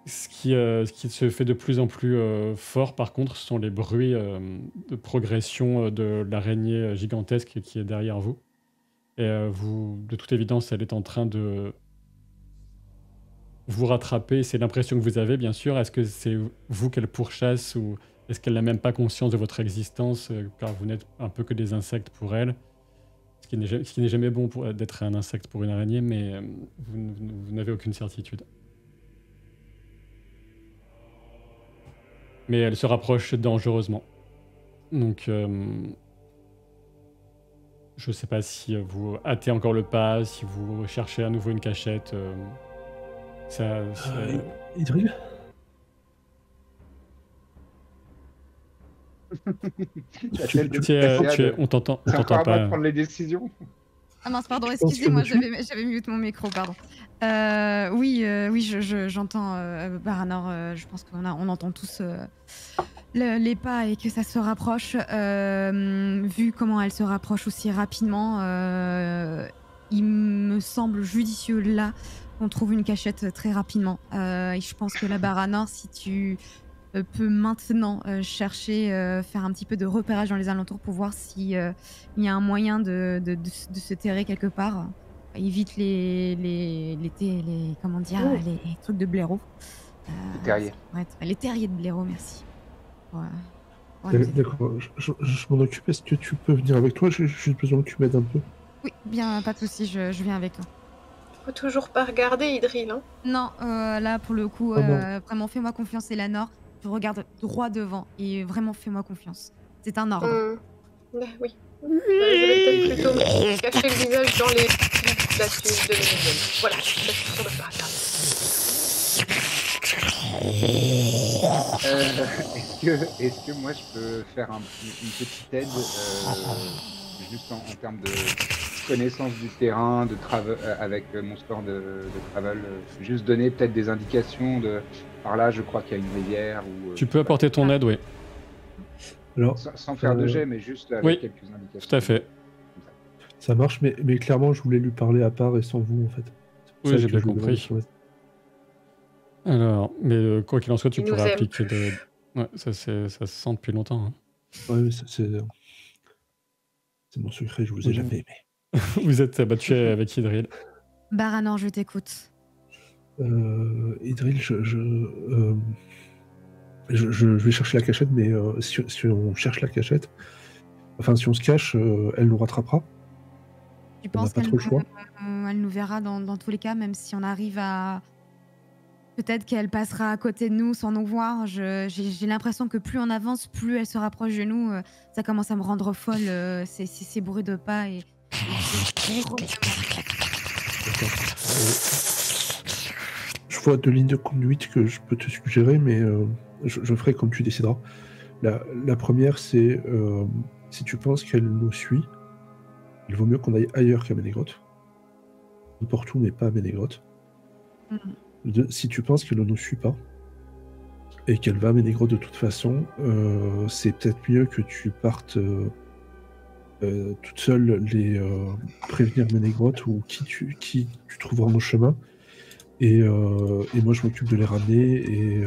Ce qui se fait de plus en plus fort, par contre, ce sont les bruits de progression de l'araignée gigantesque qui est derrière vous. Et de toute évidence, elle est en train de vous rattraper. C'est l'impression que vous avez, bien sûr. Est-ce que c'est vous qu'elle pourchasse ou est-ce qu'elle n'a même pas conscience de votre existence car vous n'êtes un peu que des insectes pour elle? Ce qui n'est jamais bon d'être un insecte pour une araignée, mais vous n'avez aucune certitude. Mais elle se dangereusement. Donc, je ne sais pas si vous hâtez encore le pas, si vous cherchez à nouveau une cachette. Idril On t'entend pas. pas. Prendre les décisions. Ah mince, pardon, excusez-moi, j'avais mute mon micro, pardon. Oui, j'entends Baranor, je pense qu'on entend tous les pas et que ça se rapproche. Vu comment elle se rapproche aussi rapidement, il me semble judicieux là qu'on trouve une cachette très rapidement. Et je pense que la Baranor, si tu peux maintenant chercher, faire un petit peu de repérage dans les alentours pour voir s'il y a un moyen de se terrer quelque part. Évite les comment dire, les trucs de blaireau. Les terriers. Les terriers de blaireau, merci. pourrait nous aider. D'accord, je m'en occupe. Est-ce que tu peux venir avec toi? J'ai juste besoin que tu m'aides un peu. Oui, bien, pas de souci, je viens avec toi. Faut toujours pas regarder, Idril, hein. Non, là, pour le coup, Oh non. vraiment, fais-moi confiance, Elanor. Tu regardes droit devant et vraiment, fais-moi confiance. C'est un ordre. Oui. Je vais peut-être plutôt cacher le visage dans les plis de la tunique de Ménélion. Voilà, ça suffit de pas regarder. Est-ce que moi je peux faire une petite aide juste en termes de connaissance du terrain, avec mon score de travel, juste donner peut-être des indications de par là je crois qu'il y a une rivière ou Tu peux apporter ton aide, oui. Alors, sans faire de jet mais juste avec Oui, quelques indications. tout à fait. ça marche, mais clairement, je voulais lui parler à part et sans vous, en fait. C'est pour Oui, ça j'ai que bien je lui demande compris. son aide. Alors, mais quoi qu'il en soit, tu Il nous pourrais aime appliquer plus. Ouais, ça se sent depuis longtemps. Hein. Ouais, mais c'est mon secret, je vous ai Oui. jamais aimé. Vous êtes abattu avec Idril. Baranor, je t'écoute. Idril, je vais chercher la cachette, mais si on cherche la cachette, enfin, si on se cache, elle nous rattrapera. Tu On n'a penses pas qu'elle trop le choix. elle nous verra dans tous les cas, même si on arrive à... Peut-être qu'elle passera à côté de nous sans nous voir. J'ai l'impression que plus on avance, plus elle se rapproche de nous. Ça commence à me rendre folle, ces bruits de pas. Et... Je vois 2 lignes de conduite que je peux te suggérer, mais je ferai comme tu décideras. La première, c'est si tu penses qu'elle nous suit, il vaut mieux qu'on aille ailleurs qu'à Ménégrotte. N'importe où, mais pas à Ménégrotte. Si tu penses qu'elle ne nous suit pas, et qu'elle va à Ménégrotte de toute façon, c'est peut-être mieux que tu partes toute seule prévenir Ménégrotte ou qui tu trouveras en chemin. Et moi, je m'occupe de les ramener et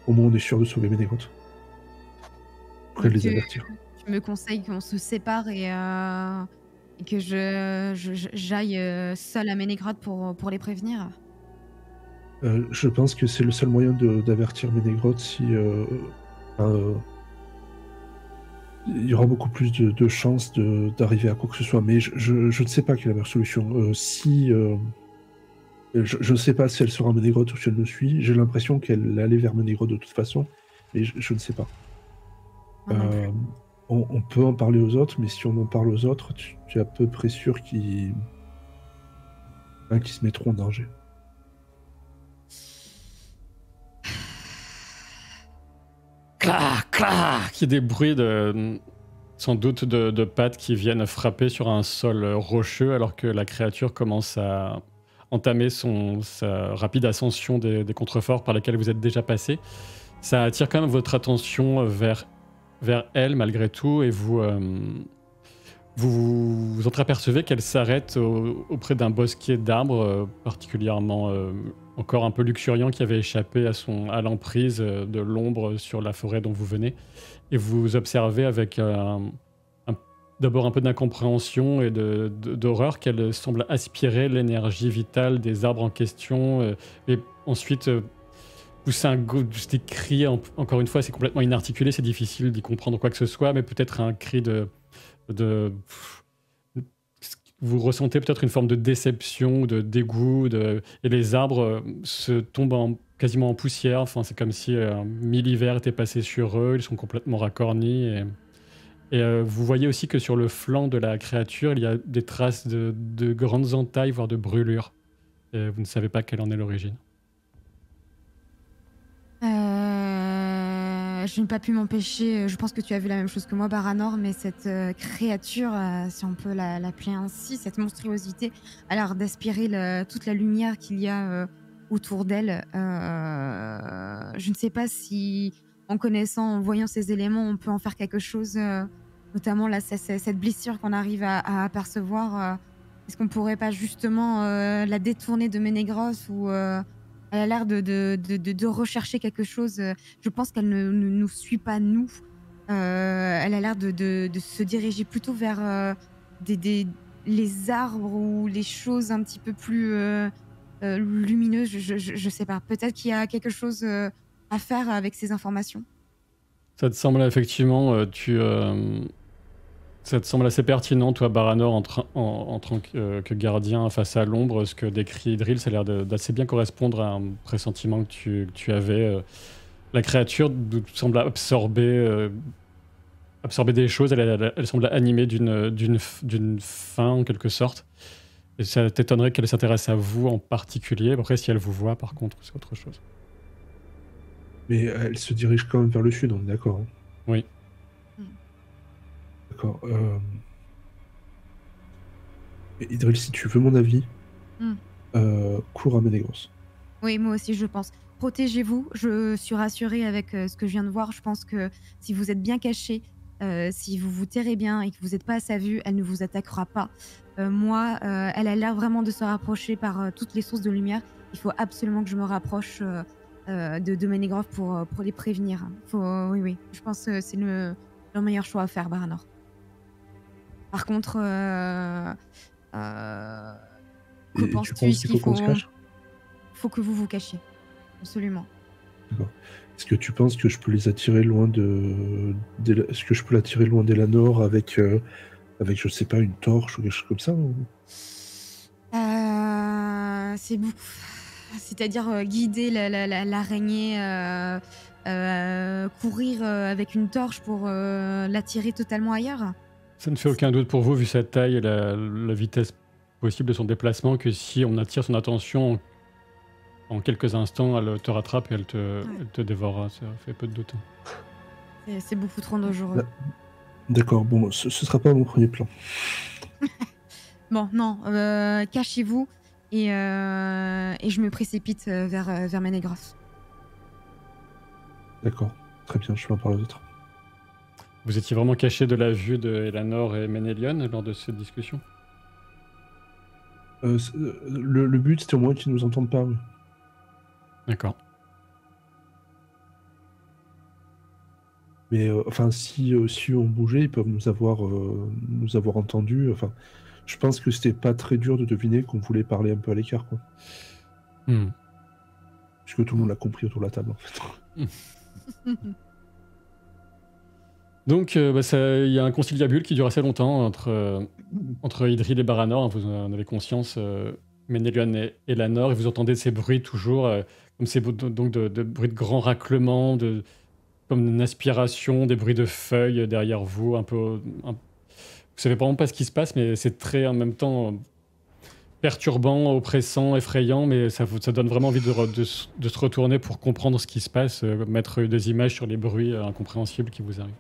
au moins on est sûr de sauver Ménégrotte. Après, les avertir. Tu me conseilles qu'on se sépare et que j'aille seule à Ménégrotte pour les prévenir? Je pense que c'est le seul moyen d'avertir Ménégrotte si il y aura beaucoup plus de chances d'arriver à quoi que ce soit. Mais je ne sais pas quelle est la meilleure solution. Je ne sais pas si elle sera à Ménégrotte ou si elle me suit. J'ai l'impression qu'elle allait vers Ménégrotte de toute façon, mais je ne sais pas. On peut en parler aux autres, mais si on en parle aux autres, tu es à peu près sûr qu'ils se mettront en danger. Clac, clac, il y a des bruits sans doute de pattes qui viennent frapper sur un sol rocheux alors que la créature commence à entamer sa rapide ascension des contreforts par lesquels vous êtes déjà passé. Ça attire quand même votre attention vers elle malgré tout et vous entreapercevez qu'elle s'arrête auprès d'un bosquet d'arbres particulièrement encore un peu luxuriant qui avait échappé à l'emprise de l'ombre sur la forêt dont vous venez. Et vous observez avec d'abord un peu d'incompréhension et d'horreur qu'elle semble aspirer l'énergie vitale des arbres en question. Et ensuite, pousser des cris, encore une fois, c'est complètement inarticulé, c'est difficile d'y comprendre quoi que ce soit, mais peut-être un cri vous ressentez peut-être une forme de déception, de dégoût, et les arbres se tombent quasiment en poussière. Enfin, c'est comme si mi-hiver était passé sur eux, ils sont complètement racornis. Et vous voyez aussi que sur le flanc de la créature, il y a des traces de grandes entailles, voire de brûlures. Et vous ne savez pas quelle en est l'origine. Je n'ai pas pu m'empêcher, je pense que tu as vu la même chose que moi, Baranor, mais cette créature, si on peut l'appeler ainsi, cette monstruosité, a l'air d'aspirer toute la lumière qu'il y a autour d'elle. Je ne sais pas si, en connaissant, en voyant ces éléments, on peut en faire quelque chose, notamment là, cette blessure qu'on arrive à apercevoir. Est-ce qu'on pourrait pas justement la détourner de Ménégrotte ou... Elle a l'air de rechercher quelque chose. Je pense qu'elle ne nous suit pas, nous. Elle a l'air de se diriger plutôt vers les arbres ou les choses un petit peu plus lumineuses. Je sais pas. Peut-être qu'il y a quelque chose à faire avec ces informations. Ça te semble effectivement, ça te semble assez pertinent, toi, Baranor, en tant que gardien face à l'ombre. Ce que décrit Idril, ça a l'air d'assez bien correspondre à un pressentiment que tu avais. La créature semble absorber des choses, elle semble animée d'une fin, en quelque sorte. Et ça t'étonnerait qu'elle s'intéresse à vous en particulier. Après, si elle vous voit, par contre, c'est autre chose. Mais elle se dirige quand même vers le sud, on est d'accord. Hein. Oui. D'accord. Idril, si tu veux mon avis, cours à Ménégros. Oui, moi aussi, je pense. Protégez-vous. Je suis rassurée avec ce que je viens de voir. Je pense que si vous êtes bien caché, si vous vous tairez bien et que vous n'êtes pas à sa vue, elle ne vous attaquera pas. Moi, elle a l'air vraiment de se rapprocher par toutes les sources de lumière. Il faut absolument que je me rapproche de Ménégrof pour les prévenir. Oui. Je pense que c'est le meilleur choix à faire, Baranor. Par contre, que penses-tu qu'il faut qu'on se cache ? Faut que vous vous cachiez. Absolument. D'accord. Est-ce que tu penses que je peux les attirer loin Est-ce que je peux l'attirer loin d'Elanor avec, je sais pas, une torche ou quelque chose comme ça ou... C'est beaucoup. C'est-à-dire guider l'araignée, courir avec une torche pour l'attirer totalement ailleurs. Ça ne fait aucun doute pour vous, vu sa taille et la vitesse possible de son déplacement, que si on attire son attention en quelques instants, elle te rattrape et elle te dévorera. Ça fait peu de doute. C'est beaucoup trop dangereux. D'accord, bon, ce sera pas mon premier plan. Bon, non, cachez-vous et je me précipite vers Ménégrof. D'accord, très bien, je vais en parler aux autres. Vous étiez vraiment caché de la vue de Elanor et Ménélion lors de cette discussion ? Le but, c'était au moins qu'ils nous entendent pas. Oui. D'accord. Mais enfin, si on bougeait, ils peuvent nous avoir entendus. Enfin, je pense que c'était pas très dur de deviner qu'on voulait parler un peu à l'écart, quoi. Puisque tout le monde l'a compris autour de la table, en fait. Donc, il y a un conciliabule qui dure assez longtemps entre Idril et Baranor. Vous en avez conscience, Ménélion et Elanor, et vous entendez ces bruits toujours, comme ces donc de bruits de grands raclements, comme une aspiration, des bruits de feuilles derrière vous, vous savez vraiment pas ce qui se passe, mais c'est très en même temps perturbant, oppressant, effrayant, mais ça donne vraiment envie de se retourner pour comprendre ce qui se passe, mettre des images sur les bruits incompréhensibles qui vous arrivent.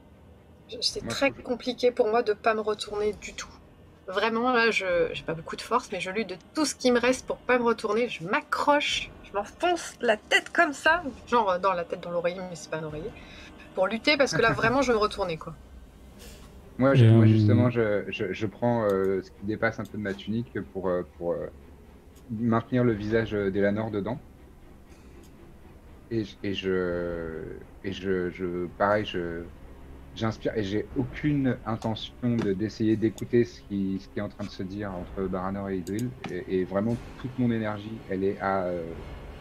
C'est très compliqué pour moi de pas me retourner du tout. Vraiment, là, j'ai pas beaucoup de force, mais je lutte de tout ce qui me reste pour pas me retourner. Je m'accroche, je m'enfonce la tête comme ça, genre dans la tête dans l'oreiller, mais c'est pas un oreiller, pour lutter, parce que là, vraiment, je veux me retourner, quoi. Moi, justement, je prends ce qui dépasse un peu de ma tunique pour maintenir le visage d'Elanor dedans. Pareil, j'inspire et j'ai aucune intention d'essayer d'écouter ce qui est en train de se dire entre Baranor et Idril. Et vraiment, toute mon énergie, elle est à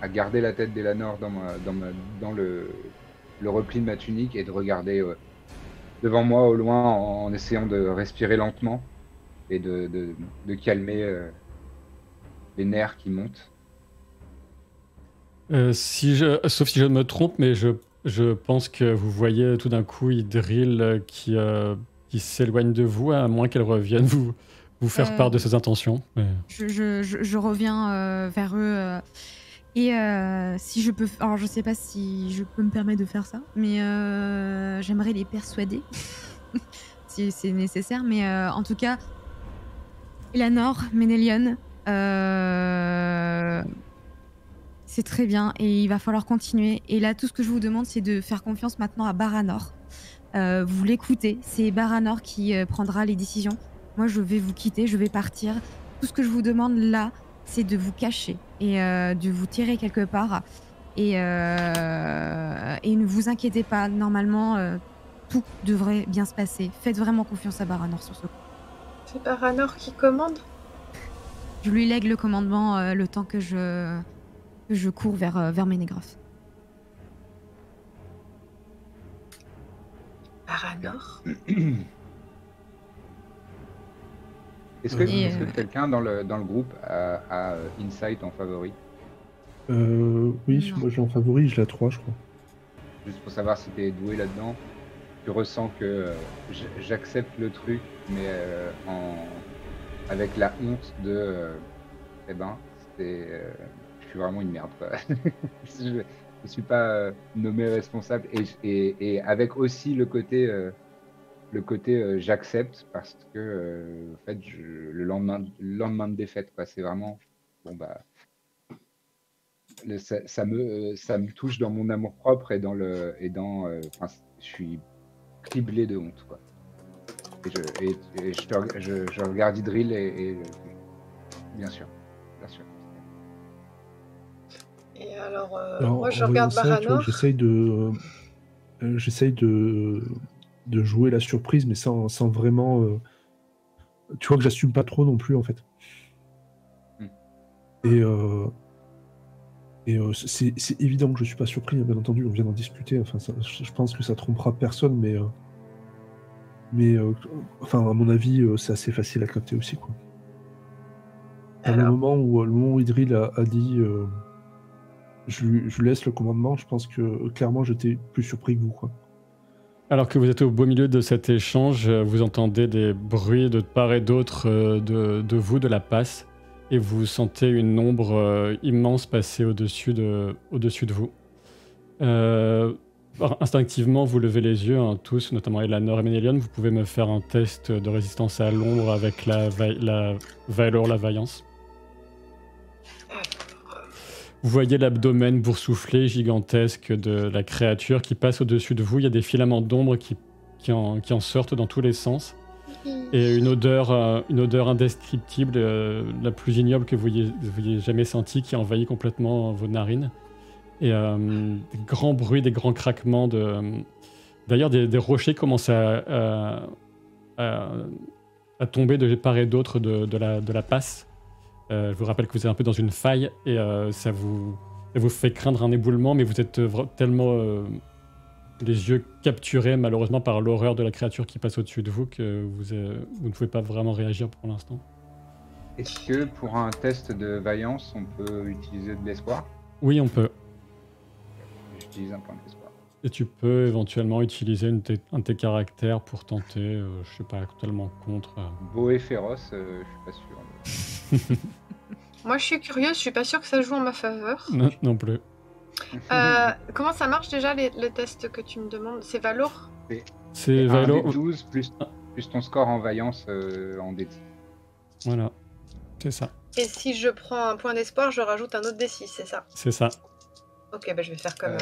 garder la tête d'Elanor dans le repli de ma tunique et de regarder devant moi au loin en essayant de respirer lentement et de calmer les nerfs qui montent. Sauf si je me trompe, mais je pense que vous voyez tout d'un coup Idril qui s'éloigne de vous, à moins qu'elle revienne vous faire part de ses intentions. Mais... Je reviens vers eux et si je peux... Alors je sais pas si je peux me permettre de faire ça, mais j'aimerais les persuader si c'est nécessaire, mais en tout cas, Elanor, Ménélion, c'est très bien et il va falloir continuer. Et là, tout ce que je vous demande, c'est de faire confiance maintenant à Baranor. Vous l'écoutez, c'est Baranor qui prendra les décisions. Moi, je vais vous quitter, je vais partir. Tout ce que je vous demande là, c'est de vous cacher et de vous tirer quelque part. Et ne vous inquiétez pas, normalement, tout devrait bien se passer. Faites vraiment confiance à Baranor sur ce coup. C'est Baranor qui commande ? Je lui lègue le commandement le temps que je cours vers Ménégrof. Aranor. Est-ce que, Et, quelqu'un dans le groupe a Insight en favori? Oui, Non. moi j'ai en favori, je l'ai à 3, je crois. Juste pour savoir si tu es doué là-dedans. Tu ressens que j'accepte le truc, mais avec la honte de... eh ben, je suis vraiment une merde, quoi. Je ne suis pas nommé responsable. Et avec aussi le côté j'accepte parce que en fait, le lendemain de défaite, quoi. C'est vraiment... Bon, bah... ça me touche dans mon amour-propre et enfin, je suis criblé de honte, quoi. Et je regarde Idril et bien sûr. Et alors, Alors, moi, je en voyant regarde ça, tu vois, Baranor. j'essaye de jouer la surprise, mais sans vraiment. Tu vois que j'assume pas trop non plus, en fait. Et c'est évident que je suis pas surpris, hein, bien entendu, on vient d'en discuter. Enfin, je pense que ça trompera personne, mais enfin, à mon avis, c'est assez facile à capter aussi, quoi. Le Alors, moment où Idril a dit je lui laisse le commandement, je pense que clairement j'étais plus surpris que vous, quoi. Alors que vous êtes au beau milieu de cet échange, vous entendez des bruits de part et d'autre de vous, de la passe, et vous sentez une ombre immense passer au-dessus de vous. Instinctivement, vous levez les yeux, hein, tous, notamment Elanor et Ménélion. Vous pouvez me faire un test de résistance à l'ombre avec la Valor, la Vaillance. Vous voyez l'abdomen boursouflé, gigantesque de la créature qui passe au-dessus de vous. Il y a des filaments d'ombre qui en sortent dans tous les sens. Et une odeur indescriptible, la plus ignoble que vous ayez jamais sentie, qui envahit complètement vos narines. Et des grands bruits, des grands craquements. D'ailleurs, des rochers commencent à tomber de part et d'autre de la passe. Je vous rappelle que vous êtes un peu dans une faille et ça vous fait craindre un éboulement, mais vous êtes tellement les yeux capturés malheureusement par l'horreur de la créature qui passe au-dessus de vous que vous ne pouvez pas vraiment réagir pour l'instant. Est-ce que pour un test de vaillance, on peut utiliser de l'espoir? Oui, on peut. J'utilise un point d'espoir. Et tu peux éventuellement utiliser un de tes caractères pour tenter, je sais pas, totalement contre. Beau et féroce, je suis pas sûr. moi, je suis curieuse, je suis pas sûre que ça joue en ma faveur. Non plus. Comment ça marche déjà le test que tu me demandes? C'est Valor? C'est Valor. 12 plus ton score en vaillance en D10. Voilà, c'est ça. Et si je prends un point d'espoir, je rajoute un autre D6, c'est ça? C'est ça. Ok, bah je vais faire comme...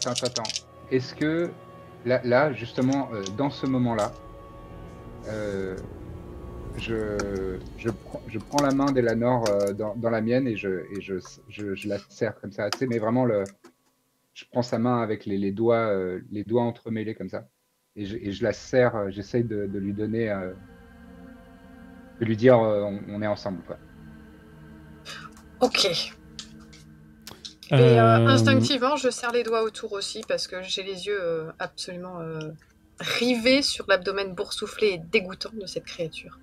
Attends. Est-ce que, là justement, dans ce moment-là, je prends la main d'Elanor dans la mienne et je la serre comme ça, tu sais, mais vraiment, je prends sa main avec les doigts entremêlés comme ça, et je la serre, j'essaye de lui donner, de lui dire on est ensemble, quoi. Ok. Et instinctivement, je serre les doigts autour aussi parce que j'ai les yeux absolument rivés sur l'abdomen boursouflé et dégoûtant de cette créature.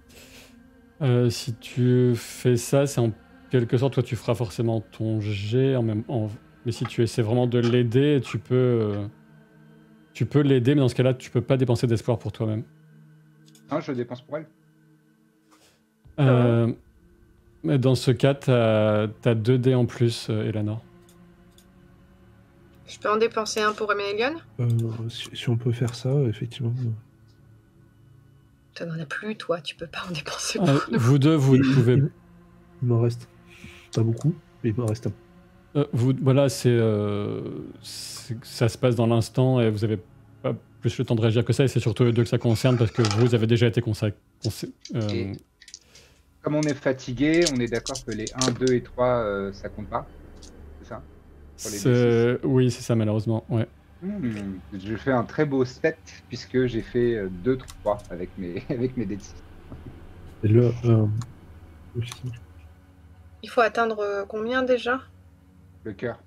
Si tu fais ça, c'est en quelque sorte, toi tu feras forcément ton jet mais si tu essaies vraiment de l'aider, tu peux l'aider, mais dans ce cas-là, tu peux pas dépenser d'espoir pour toi-même. Non, je le dépense pour elle. Mais dans ce cas, t'as 2 dés en plus, Elanor. Je peux en dépenser un pour Ménélion? Si on peut faire ça, effectivement. Tu n'en as plus, toi, tu peux pas en dépenser. Vous deux, vous pouvez. Il m'en reste pas beaucoup, mais il m'en reste un. Voilà, ça se passe dans l'instant et vous avez pas plus le temps de réagir que ça, et c'est surtout eux deux que ça concerne parce que vous avez déjà été Et comme on est fatigué, on est d'accord que les 1, 2 et 3, ça compte pas? C'est ça? Oui, c'est ça, malheureusement, ouais. Je fais un très beau 7 puisque j'ai fait 2, 3 avec mes D6. Et là, Il faut atteindre combien déjà? Le cœur.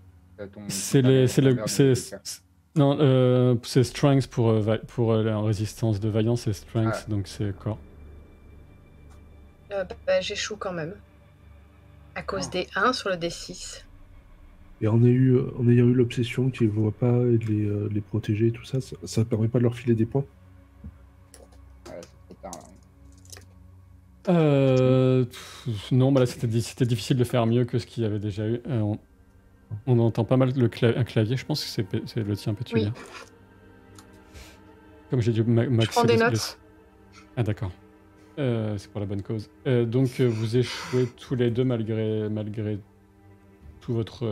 Non, c'est Strength pour la résistance de Vaillance, c'est Strength, Ah. donc c'est corps. J'échoue quand même. À cause des 1 sur le D6. Et en ayant eu l'obsession qu'ils ne voient pas et de les protéger et tout ça, ça permet pas de leur filer des points. Ouais, c'est trop tard. Là. Non, bah là c'était difficile de faire mieux que ce qu'il y avait déjà eu. On entend pas mal un clavier, je pense que c'est le tien, Pétunia. Oui. Comme j'ai dû Je prends des notes. Ah d'accord. C'est pour la bonne cause. Donc vous échouez tous les deux malgré tout votre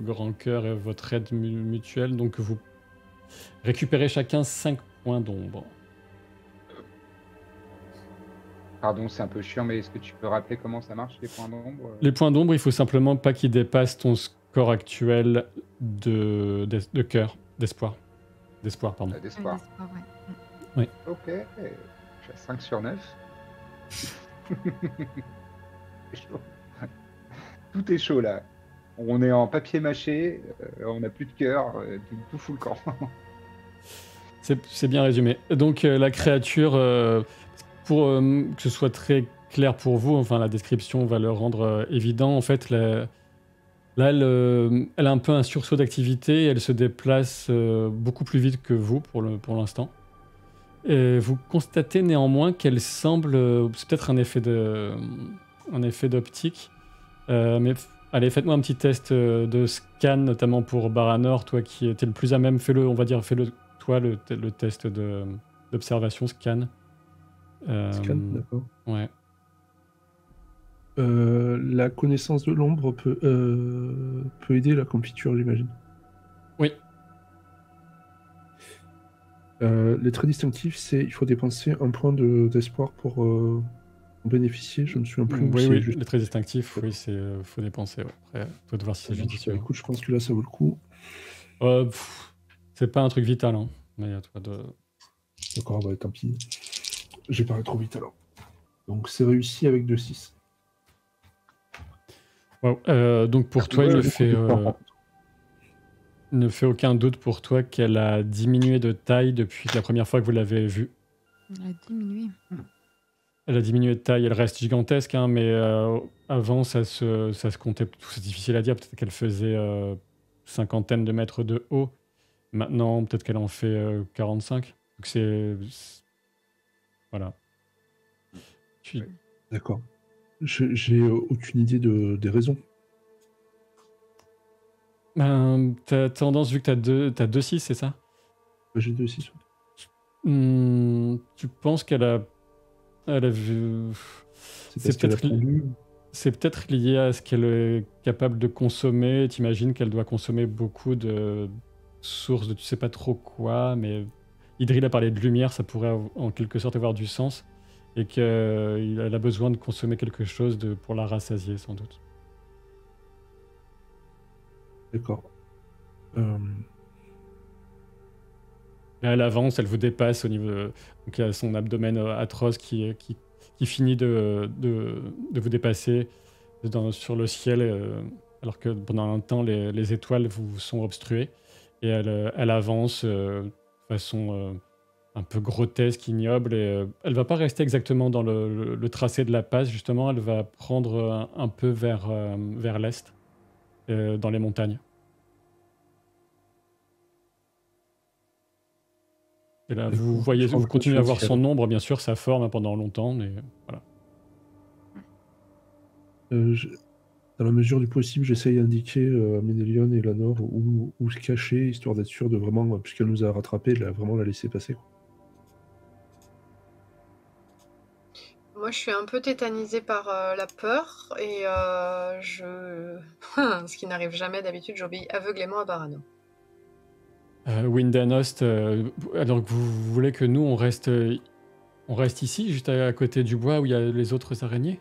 grand cœur et votre aide mutuelle. Donc vous récupérez chacun 5 points d'ombre. Pardon, c'est un peu chiant, mais est-ce que tu peux rappeler comment ça marche, les points d'ombre? Les points d'ombre, il faut simplement pas qu'ils dépassent ton score actuel de cœur, d'espoir. D'espoir, pardon. D'espoir. Ouais. Ok, je suis à 5 sur 9. C'est chaud. Tout est chaud là. On est en papier mâché, on n'a plus de cœur, tout fout le camp. C'est bien résumé. Donc la créature, pour que ce soit très clair pour vous, enfin la description va le rendre évident. En fait, là, elle a un peu un sursaut d'activité. Elle se déplace beaucoup plus vite que vous pour l'instant. Et vous constatez néanmoins qu'elle semble, c'est peut-être un effet d'optique, mais allez, faites-moi un petit test de scan, notamment pour Baranor, toi qui étais le plus à même, fais-le toi le test d'observation scan. Scan, d'accord. Ouais. La connaissance de l'ombre peut aider la confiture, j'imagine. Oui. Les traits distinctifs, c'est il faut dépenser un point d'espoir pour en bénéficier. Je ne me souviens plus. Oui, juste... les traits distinctifs, oui, c'est faut dépenser. Ouais. Après, faut de voir si c'est judicieux. Écoute, je pense que là, ça vaut le coup. C'est pas un truc vital, hein. Mais à toi de. D'accord, bah tant pis. J'ai parlé trop vite alors. Donc c'est réussi avec 2-6. Wow. Donc pour toi, il ne fait aucun doute pour toi qu'elle a diminué de taille depuis la première fois que vous l'avez vue. Elle a diminué. Elle a diminué de taille, elle reste gigantesque, hein, mais avant ça se comptait, c'est difficile à dire, peut-être qu'elle faisait cinquantaine de mètres de haut. Maintenant, peut-être qu'elle en fait 45. Donc c'est... Voilà. D'accord. J'ai aucune idée des raisons. T'as tendance, vu que t'as 2-6, c'est ça? J'ai 2-6. Tu penses qu'elle a vu... C'est peut-être lié à ce qu'elle est capable de consommer. T'imagines qu'elle doit consommer beaucoup de sources de tu sais pas trop quoi, mais Idril a parlé de lumière, ça pourrait en quelque sorte avoir du sens, et qu'elle a besoin de consommer quelque chose pour la rassasier, sans doute. D'accord. Et elle avance, elle vous dépasse au niveau donc il y a son abdomen atroce qui finit de vous dépasser sur le ciel, alors que pendant un temps les étoiles vous sont obstruées, et elle avance de façon un peu grotesque, ignoble, et elle va pas rester exactement dans le tracé de la passe, justement, elle va prendre un peu vers l'est, dans les montagnes. Et là, vous continuez à voir son ombre, bien sûr, sa forme pendant longtemps, mais voilà. Dans la mesure du possible, j'essaye d'indiquer à Ménélion et Lanor où se cacher, histoire d'être sûr de vraiment, puisqu'elle nous a rattrapés, vraiment la laisser passer. Quoi. Moi, je suis un peu tétanisée par la peur, et ce qui n'arrive jamais d'habitude, j'obéis aveuglément à Baranor. Windanost, alors que vous voulez que nous, on reste ici, juste à côté du bois où il y a les autres araignées?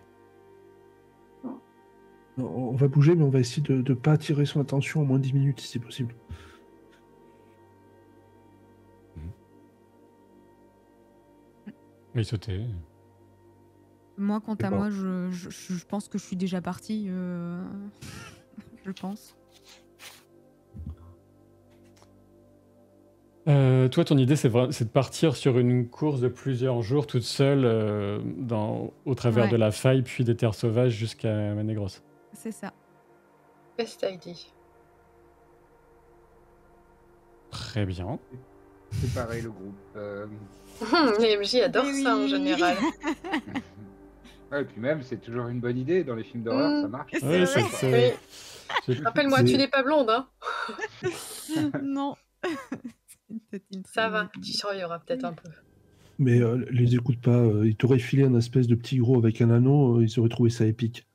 On va bouger, mais on va essayer de ne pas attirer son attention en moins de 10 minutes, si c'est possible. Mais sauter. Moi, quant à moi, je pense que je suis déjà partie. Je pense. Toi, ton idée, c'est de partir sur une course de plusieurs jours toute seule au travers de Ouais, la faille, puis des terres sauvages jusqu'à Manegros. c'est ça. Best idea. Très bien. Séparer le groupe. Les MJ adorent Eh ça en oui. général. Ouais, et puis même, c'est toujours une bonne idée. Dans les films d'horreur, ça marche. C'est Ouais, vrai. c'est- Oui. c'est- Rappelle-moi, tu C'est- n'es pas blonde, hein? Non. C'est peut-être une très Ça va, mauvaise tu idée. survivras peut-être un peu. Mais les écoute pas, ils t'auraient filé un espèce de petit gros avec un anneau, ils auraient trouvé ça épique.